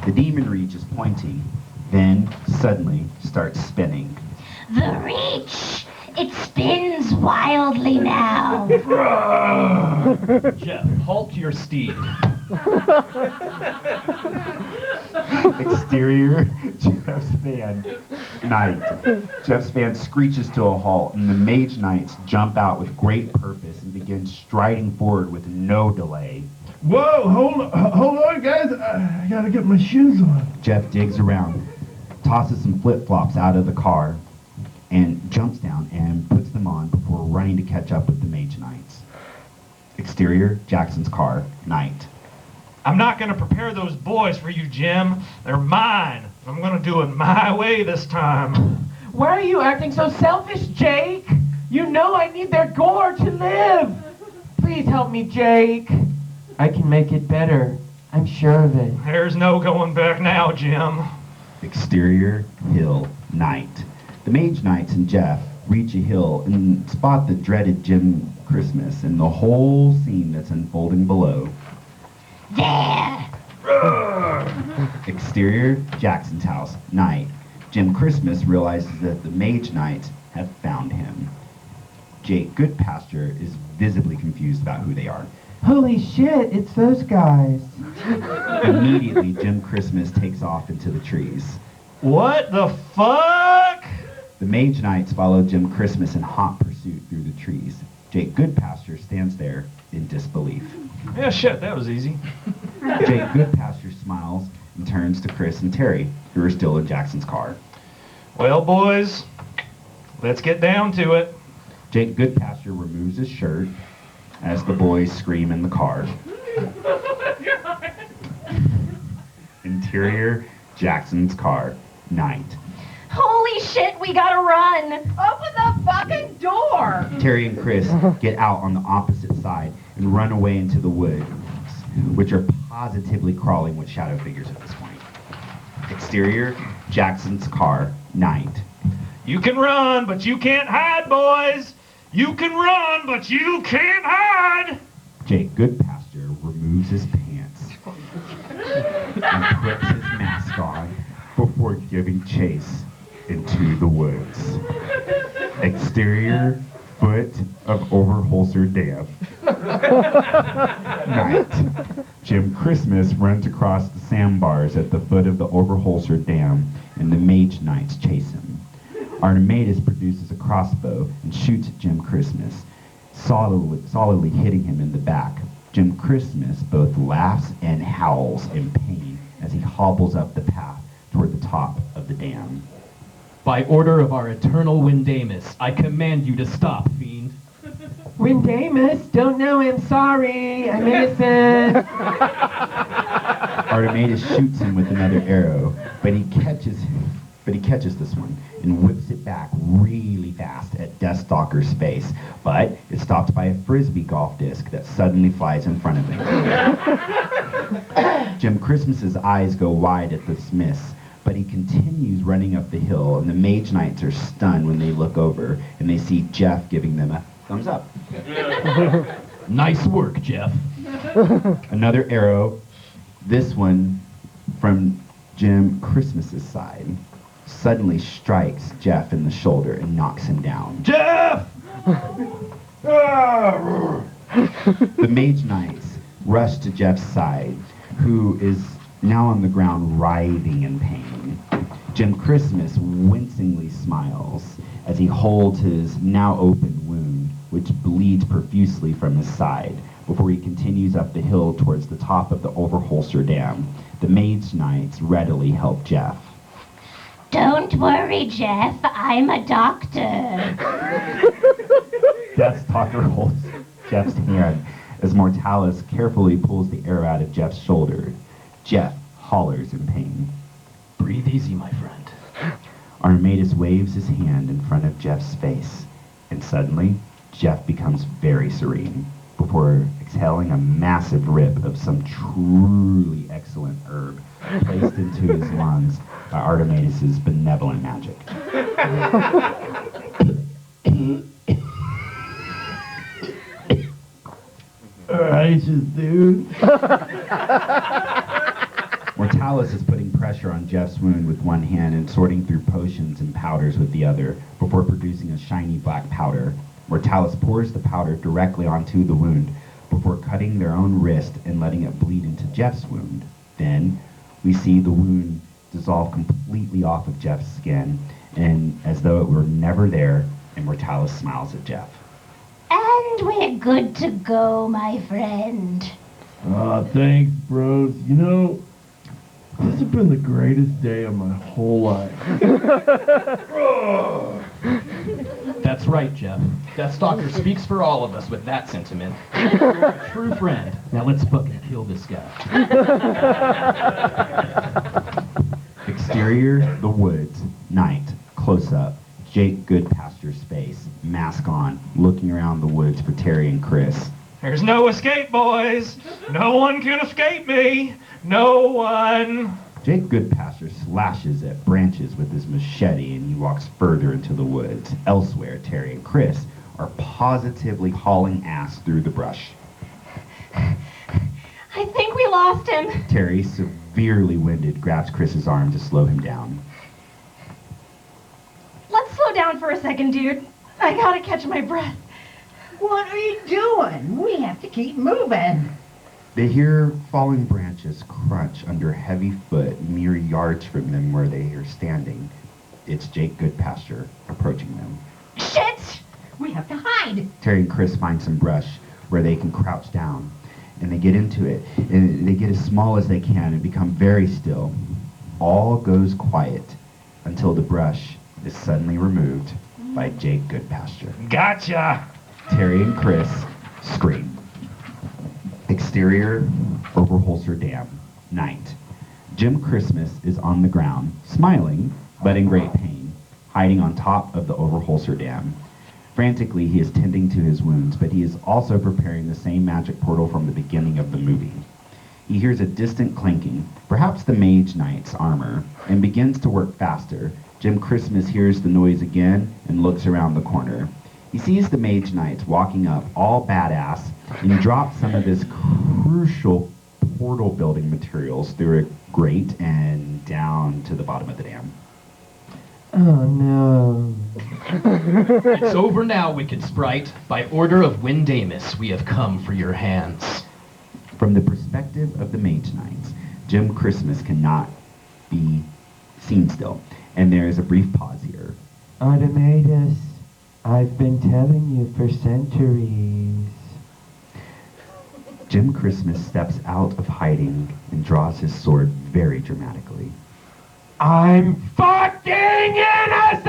C: The demon reach is pointing, then suddenly starts spinning.
M: The reach! It spins wildly now.
H: Jeff, halt your steed.
C: Exterior, Jeff's van. Night. Jeff's van screeches to a halt, and the mage knights jump out with great purpose and begin striding forward with no delay.
L: Whoa, hold on, guys. I gotta get my shoes on.
C: Jeff digs around, tosses some flip-flops out of the car, and jumps down and puts them on before running to catch up with the mage knights. Exterior, Jackson's car. Night.
H: I'm not going to prepare those boys for you, Jim. They're mine. I'm going to do it my way this time.
F: Why are you acting so selfish, Jake? You know I need their gore to live. Please help me, Jake. I can make it better. I'm sure of it.
H: There's no going back now, Jim.
C: Exterior, hill. Night. The mage knights and Jeff reach a hill and spot the dreaded Jim Christmas and the whole scene that's unfolding below.
M: There!
C: Exterior, Jackson's house, night. Jim Christmas realizes that the Mage Knights have found him. Jake Goodpasture is visibly confused about who they are.
F: Holy shit, it's those guys.
C: Immediately, Jim Christmas takes off into the trees.
H: What the fuck?
C: The Mage Knights follow Jim Christmas in hot pursuit through the trees. Jake Goodpasture stands there in disbelief.
H: Yeah, shit, that was easy.
C: Jake Goodpasture smiles and turns to Chris and Terry, who are still in Jackson's car.
H: Well, boys, let's get down to it.
C: Jake Goodpasture removes his shirt as the boys scream in the car. Interior, Jackson's car, night.
I: Holy shit, we gotta run!
J: Open the fucking door!
C: Terry and Chris get out on the opposite side and run away into the woods, which are positively crawling with shadow figures at this point. Exterior, Jackson's car, night.
H: You can run, but you can't hide, boys! You can run, but you can't hide!
C: Jake Goodpasture removes his pants and puts his mask on before giving chase into the woods. Exterior, foot of Overholser Dam. Night. Jim Christmas runs across the sandbars at the foot of the Overholser Dam, and the Mage Knights chase him. Artemis produces a crossbow and shoots at Jim Christmas, solidly hitting him in the back. Jim Christmas both laughs and howls in pain as he hobbles up the path toward the top of the dam.
G: By order of our eternal Windamus, I command you to stop, fiend.
F: Windamus, don't know him, sorry, I'm innocent.
C: Artemis shoots him with another arrow, but he catches this one and whips it back really fast at Deathstalker's face, but it's stopped by a frisbee golf disc that suddenly flies in front of him. Jim Christmas's eyes go wide at this miss, but he continues running up the hill, and the Mage Knights are stunned when they look over and they see Jeff giving them a thumbs up.
G: Nice work, Jeff.
C: Another arrow, this one from Jim Christmas's side, suddenly strikes Jeff in the shoulder and knocks him down.
H: Jeff!
C: The Mage Knights rush to Jeff's side, who is now on the ground writhing in pain. Jim Christmas wincingly smiles as he holds his now open wound, which bleeds profusely from his side, before he continues up the hill towards the top of the Overholser Dam. The Mage Knights readily help Jeff.
M: Don't worry, Jeff. I'm a doctor.
C: Deathstalker holds Jeff's hand as Mortalis carefully pulls the arrow out of Jeff's shoulder. Jeff hollers in pain.
G: Breathe easy, my friend.
C: Armatus waves his hand in front of Jeff's face, and suddenly, Jeff becomes very serene, before exhaling a massive rip of some truly excellent herb placed into his lungs by Artemis' benevolent magic.
N: Righteous, dude.
C: Mortalis is putting pressure on Jeff's wound with one hand and sorting through potions and powders with the other before producing a shiny black powder. Mortalis pours the powder directly onto the wound before cutting their own wrist and letting it bleed into Jeff's wound. Then, we see the wound dissolve completely off of Jeff's skin, and as though it were never there, and Mortalis smiles at Jeff.
M: And we're good to go, my friend.
N: Aw, thanks, bros. You know, this has been the greatest day of my whole life.
G: That's right, Jeff. Deathstalker speaks for all of us with that sentiment. You're a true friend. Now let's fucking kill this guy.
C: Exterior, the woods, night, close up. Jake Goodpasture's face, mask on, looking around the woods for Terry and Chris.
H: There's no escape, boys. No one can escape me. No one.
C: Jake Goodpasture slashes at branches with his machete and he walks further into the woods. Elsewhere, Terry and Chris are positively hauling ass through the brush.
I: I think we lost him.
C: Terry, severely severely winded, grabs Chris's arm to slow him down.
I: Let's slow down for a second, dude. I gotta catch my breath.
J: What are you doing? We have to keep moving.
C: They hear falling branches crunch under heavy foot mere yards from them where they are standing. It's Jake Goodpasture approaching them.
J: Shit! We have to hide.
C: Terry and Chris find some brush where they can crouch down, and they get into it, and they get as small as they can and become very still. All goes quiet until the brush is suddenly removed by Jake Goodpasture.
H: Gotcha!
C: Terry and Chris scream. Exterior, Overholser Dam, night. Jim Christmas is on the ground, smiling, but in great pain, hiding on top of the Overholser Dam. Frantically, he is tending to his wounds, but he is also preparing the same magic portal from the beginning of the movie. He hears a distant clanking, perhaps the Mage Knight's armor, and begins to work faster. Jim Christmas hears the noise again and looks around the corner. He sees the Mage Knight walking up, all badass, and drops some of his crucial portal building materials through a grate and down to the bottom of the dam.
F: Oh no.
G: It's over now, wicked sprite. By order of Windamus, we have come for your hands.
C: From the perspective of the Mage Knights, Jim Christmas cannot be seen still, and there is a brief pause here.
F: Artemis, I've been telling you for centuries.
C: Jim Christmas steps out of hiding and draws his sword very dramatically.
F: I'm fucking innocent!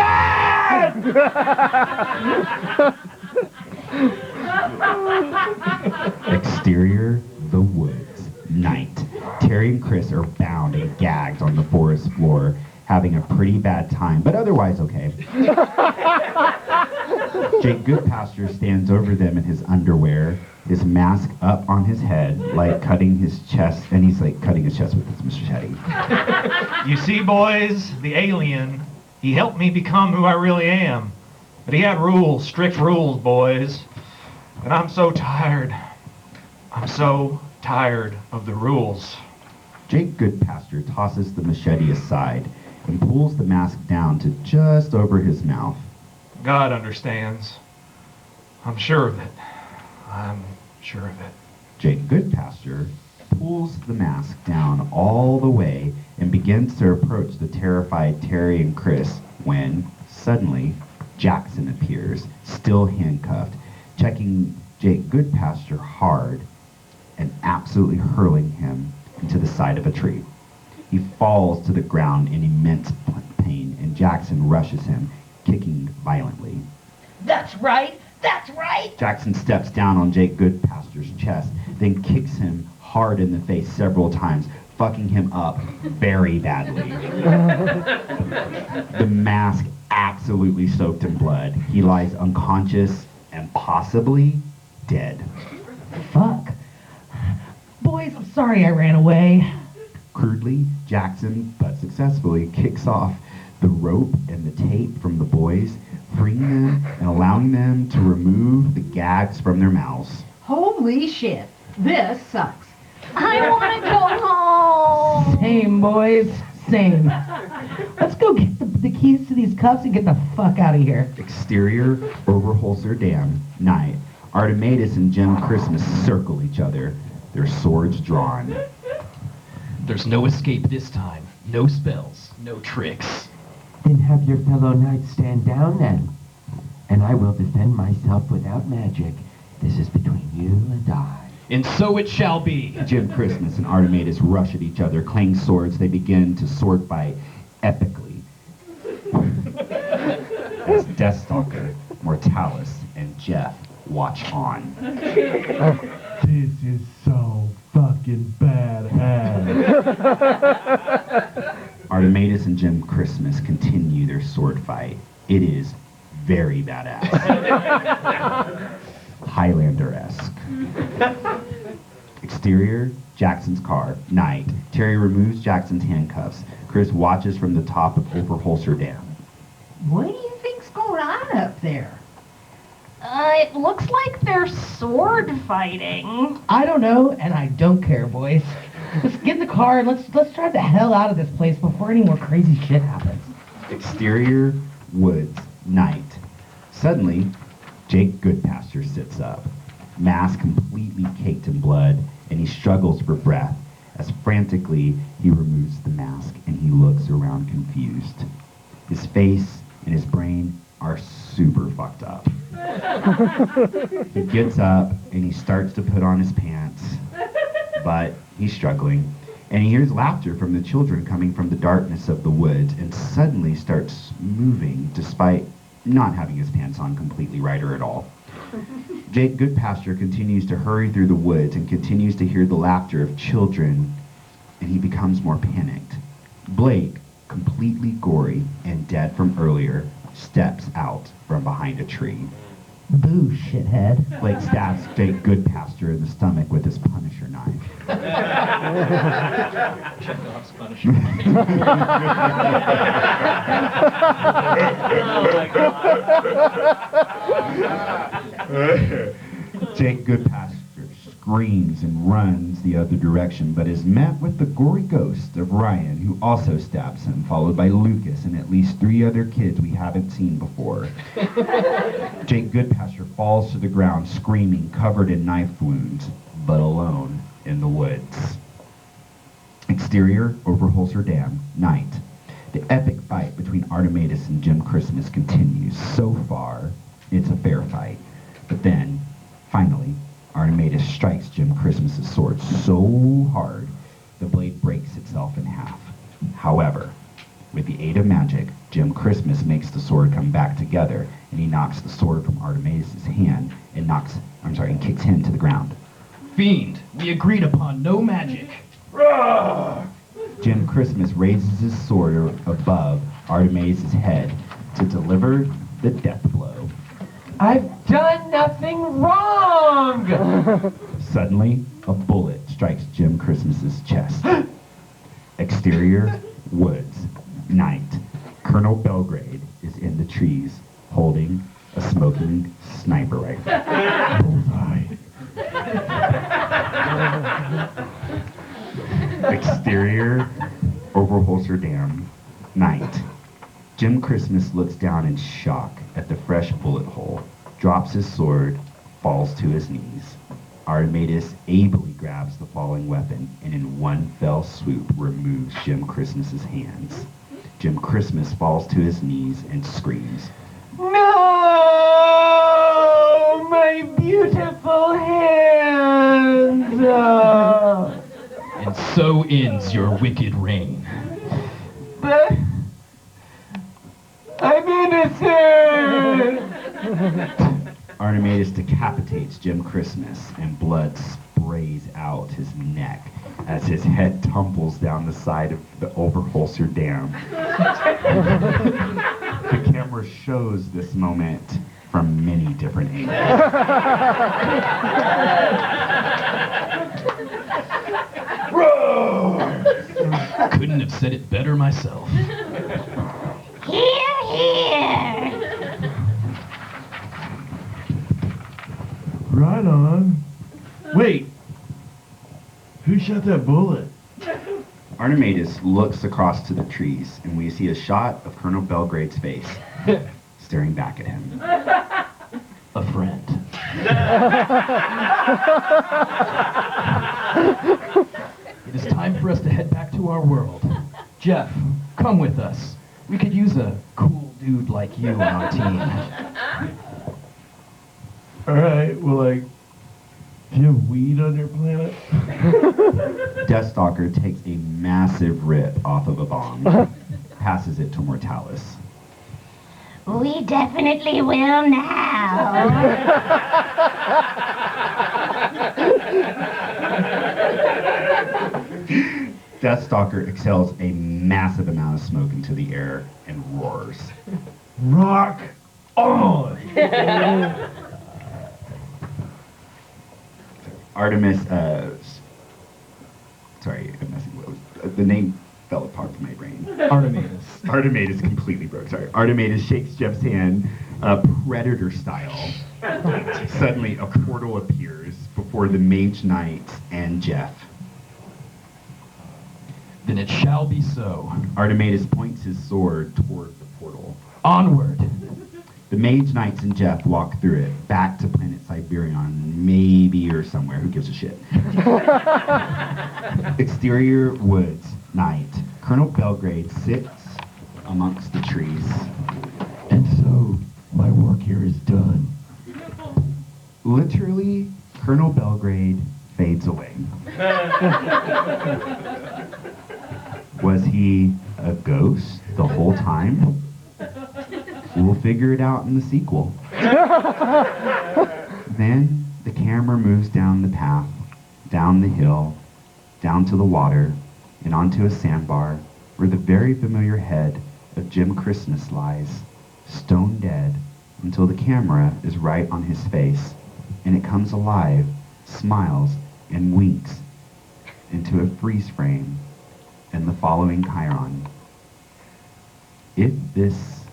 C: Exterior, the woods, night. Terry and Chris are bound and gagged on the forest floor, having a pretty bad time, but otherwise okay. Jake Goodpasture stands over them in his underwear, his mask up on his head, like cutting his chest, and he's like cutting his chest with his machete.
H: You see, boys, the alien, he helped me become who I really am. But he had rules, strict rules, boys. And I'm so tired. I'm so tired of the rules.
C: Jake Goodpasture tosses the machete aside and pulls the mask down to just over his mouth.
H: God understands. I'm sure of it. I'm sure of it.
C: Jake Goodpasture pulls the mask down all the way and begins to approach the terrified Terry and Chris when, suddenly, Jackson appears, still handcuffed, checking Jake Goodpasture hard and absolutely hurling him into the side of a tree. He falls to the ground in immense pain, and Jackson rushes him, kicking violently.
E: That's right! That's right!
C: Jackson steps down on Jake Goodpasture's chest, then kicks him hard in the face several times, fucking him up very badly. The mask absolutely soaked in blood. He lies unconscious and possibly dead.
K: Fuck. Boys, I'm sorry I ran away.
C: Crudely, Jackson, but successfully, kicks off the rope and the tape from the boys, freeing them and allowing them to remove the gags from their mouths.
J: Holy shit. This sucks.
I: I want to go home.
K: Same, boys. Same. Let's go get the keys to these cuffs and get the fuck out of here.
C: Exterior, Overholser Dam, night. Artemis and Jim Christmas circle each other, their swords drawn.
G: There's no escape this time. No spells, no tricks.
B: Then have your fellow knights stand down then, and I will defend myself without magic. This is between you and I.
G: And so it shall be.
C: Jim Christmas and Artemis rush at each other, clang swords. They begin to sword fight epically. As Deathstalker, Mortalis, and Jeff watch on.
N: This is so fucking badass.
C: Artemis and Jim Christmas continue their sword fight. It is very badass. Highlander-esque. Exterior, Jackson's car, night. Terry removes Jackson's handcuffs. Chris watches from the top of Overholser Dam.
J: What do you think's going on up there?
I: It looks like they're sword fighting.
K: I don't know, and I don't care, boys. Let's get in the car and let's drive the hell out of this place before any more crazy shit happens.
C: Exterior, woods, night. Suddenly, Jake Goodpasture sits up, mask completely caked in blood, and he struggles for breath as frantically he removes the mask and he looks around confused. His face and his brain are super fucked up. He gets up and he starts to put on his pants, but he's struggling. And he hears laughter from the children coming from the darkness of the woods and suddenly starts moving despite not having his pants on completely right or at all. Jake Goodpasture continues to hurry through the woods and continues to hear the laughter of children, and he becomes more panicked. Blake, completely gory and dead from earlier, steps out from behind a tree.
K: Boo, shithead.
C: Blake stabs Jake Goodpasture in the stomach with his Punisher knife.
D: Chekhov's Punisher. Oh my God.
C: Jake Goodpasture screams and runs the other direction, but is met with the gory ghost of Ryan, who also stabs him, followed by Lucas and at least 3 other kids we haven't seen before. Jake Goodpasture falls to the ground, screaming, covered in knife wounds, but alone in the woods. Exterior, Overholser Dam, night. The epic fight between Artematus and Jim Christmas continues. So far, it's a fair fight. But then, finally, Artematus strikes Jim Christmas's sword so hard, the blade breaks itself in half. However, with the aid of magic, Jim Christmas makes the sword come back together, and he knocks the sword from Artematus's hand and kicks him to the ground.
G: Fiend, we agreed upon no magic.
C: Jim Christmas raises his sword above Artematus's head to deliver the death blow.
F: I've done nothing wrong!
C: Suddenly, a bullet strikes Jim Christmas's chest. Exterior, woods, night. Colonel Belgrade is in the trees, holding a smoking sniper rifle. Bullseye. Exterior, Overholser Dam, night. Jim Christmas looks down in shock at the fresh bullet hole, drops his sword, falls to his knees. Artematus ably grabs the falling weapon and in one fell swoop removes Jim Christmas's hands. Jim Christmas falls to his knees and screams,
F: No! My beautiful hands!
G: And so ends your wicked reign.
F: But I'm innocent!
C: Artematus decapitates Jim Christmas and blood sprays out his neck as his head tumbles down the side of the Overholser Dam. The camera shows this moment from many different angles.
G: Couldn't have said it better myself.
M: Here, here.
L: Right on. Wait. Who shot that bullet?
C: Artematus looks across to the trees, and we see a shot of Colonel Belgrade's face, staring back at him.
G: A friend. It is time for us to head back to our world. Jeff, come with us. We could use a cool dude like you on our team.
L: Alright, well, do you have weed on your planet?
C: Deathstalker takes a massive rip off of a bong, passes it to Mortalis.
M: We definitely will now.
C: Deathstalker exhales a massive amount of smoke into the air and roars.
L: Rock on!
C: Artemis, sorry, I'm messing with the name fell apart from my brain.
G: Artematus.
C: Artematus completely broke, sorry. Artematus shakes Jeff's hand, Predator style. Suddenly, a portal appears before the Mage Knight and Jeff.
G: Then it shall be so.
C: Artematus points his sword toward the portal.
G: Onward.
C: The mage knights and Jeff walk through it, back to planet Siberion, maybe, or somewhere, who gives a shit. Exterior woods, night. Colonel Belgrade sits amongst the trees.
N: And so, my work here is done.
C: Literally, Colonel Belgrade fades away. Was he a ghost the whole time? We'll figure it out in the sequel. Then the camera moves down the path, down the hill, down to the water, and onto a sandbar where the very familiar head of Jim Christmas lies, stone dead, until the camera is right on his face, and it comes alive, smiles, and winks into a freeze frame and the following chyron. If this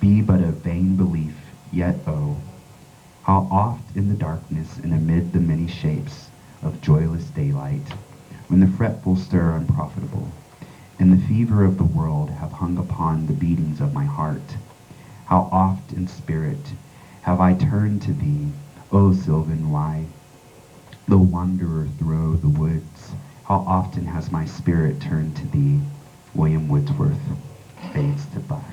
C: be but a vain belief, yet oh, how oft in the darkness and amid the many shapes of joyless daylight, when the fretful stir unprofitable, and the fever of the world have hung upon the beatings of my heart, how oft in spirit have I turned to thee, O sylvan lie, the wanderer through the woods, how often has my spirit turned to thee, William Wordsworth fades to black.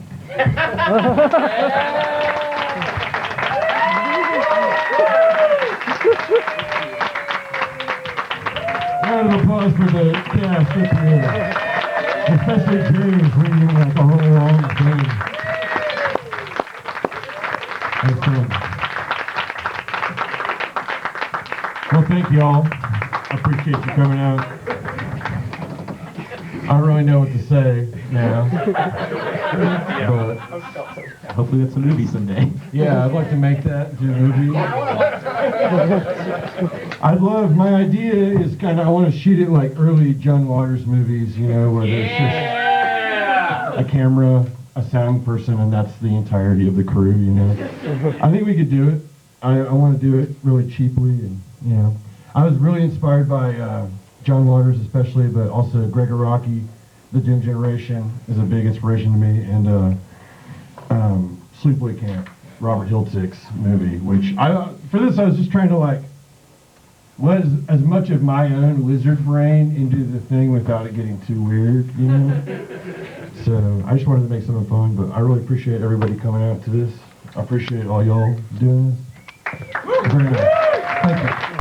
A: Round of applause for the cast up here. Especially James reading like a whole long thing. Excellent. Well, thank you all. I appreciate you coming out. I don't really know what to say now. But
G: Hopefully that's a movie someday.
A: yeah, I'd like to make that into a movie. I'd love, my idea is kind of, I want to shoot it like early John Waters movies, you know, where there's just a camera, a sound person, and that's the entirety of the crew, you know. I think we could do it. I want to do it really cheaply, and, you know. I was really inspired by John Waters especially, but also Greg Araki, The Doom Generation is a big inspiration to me, and Sleepaway Camp, Robert Hiltzick's movie, which for this I was just trying to like let as much of my own lizard brain into the thing without it getting too weird, you know? So I just wanted to make something fun, but I really appreciate everybody coming out to this. I appreciate all y'all doing this. Very nice. Thank you.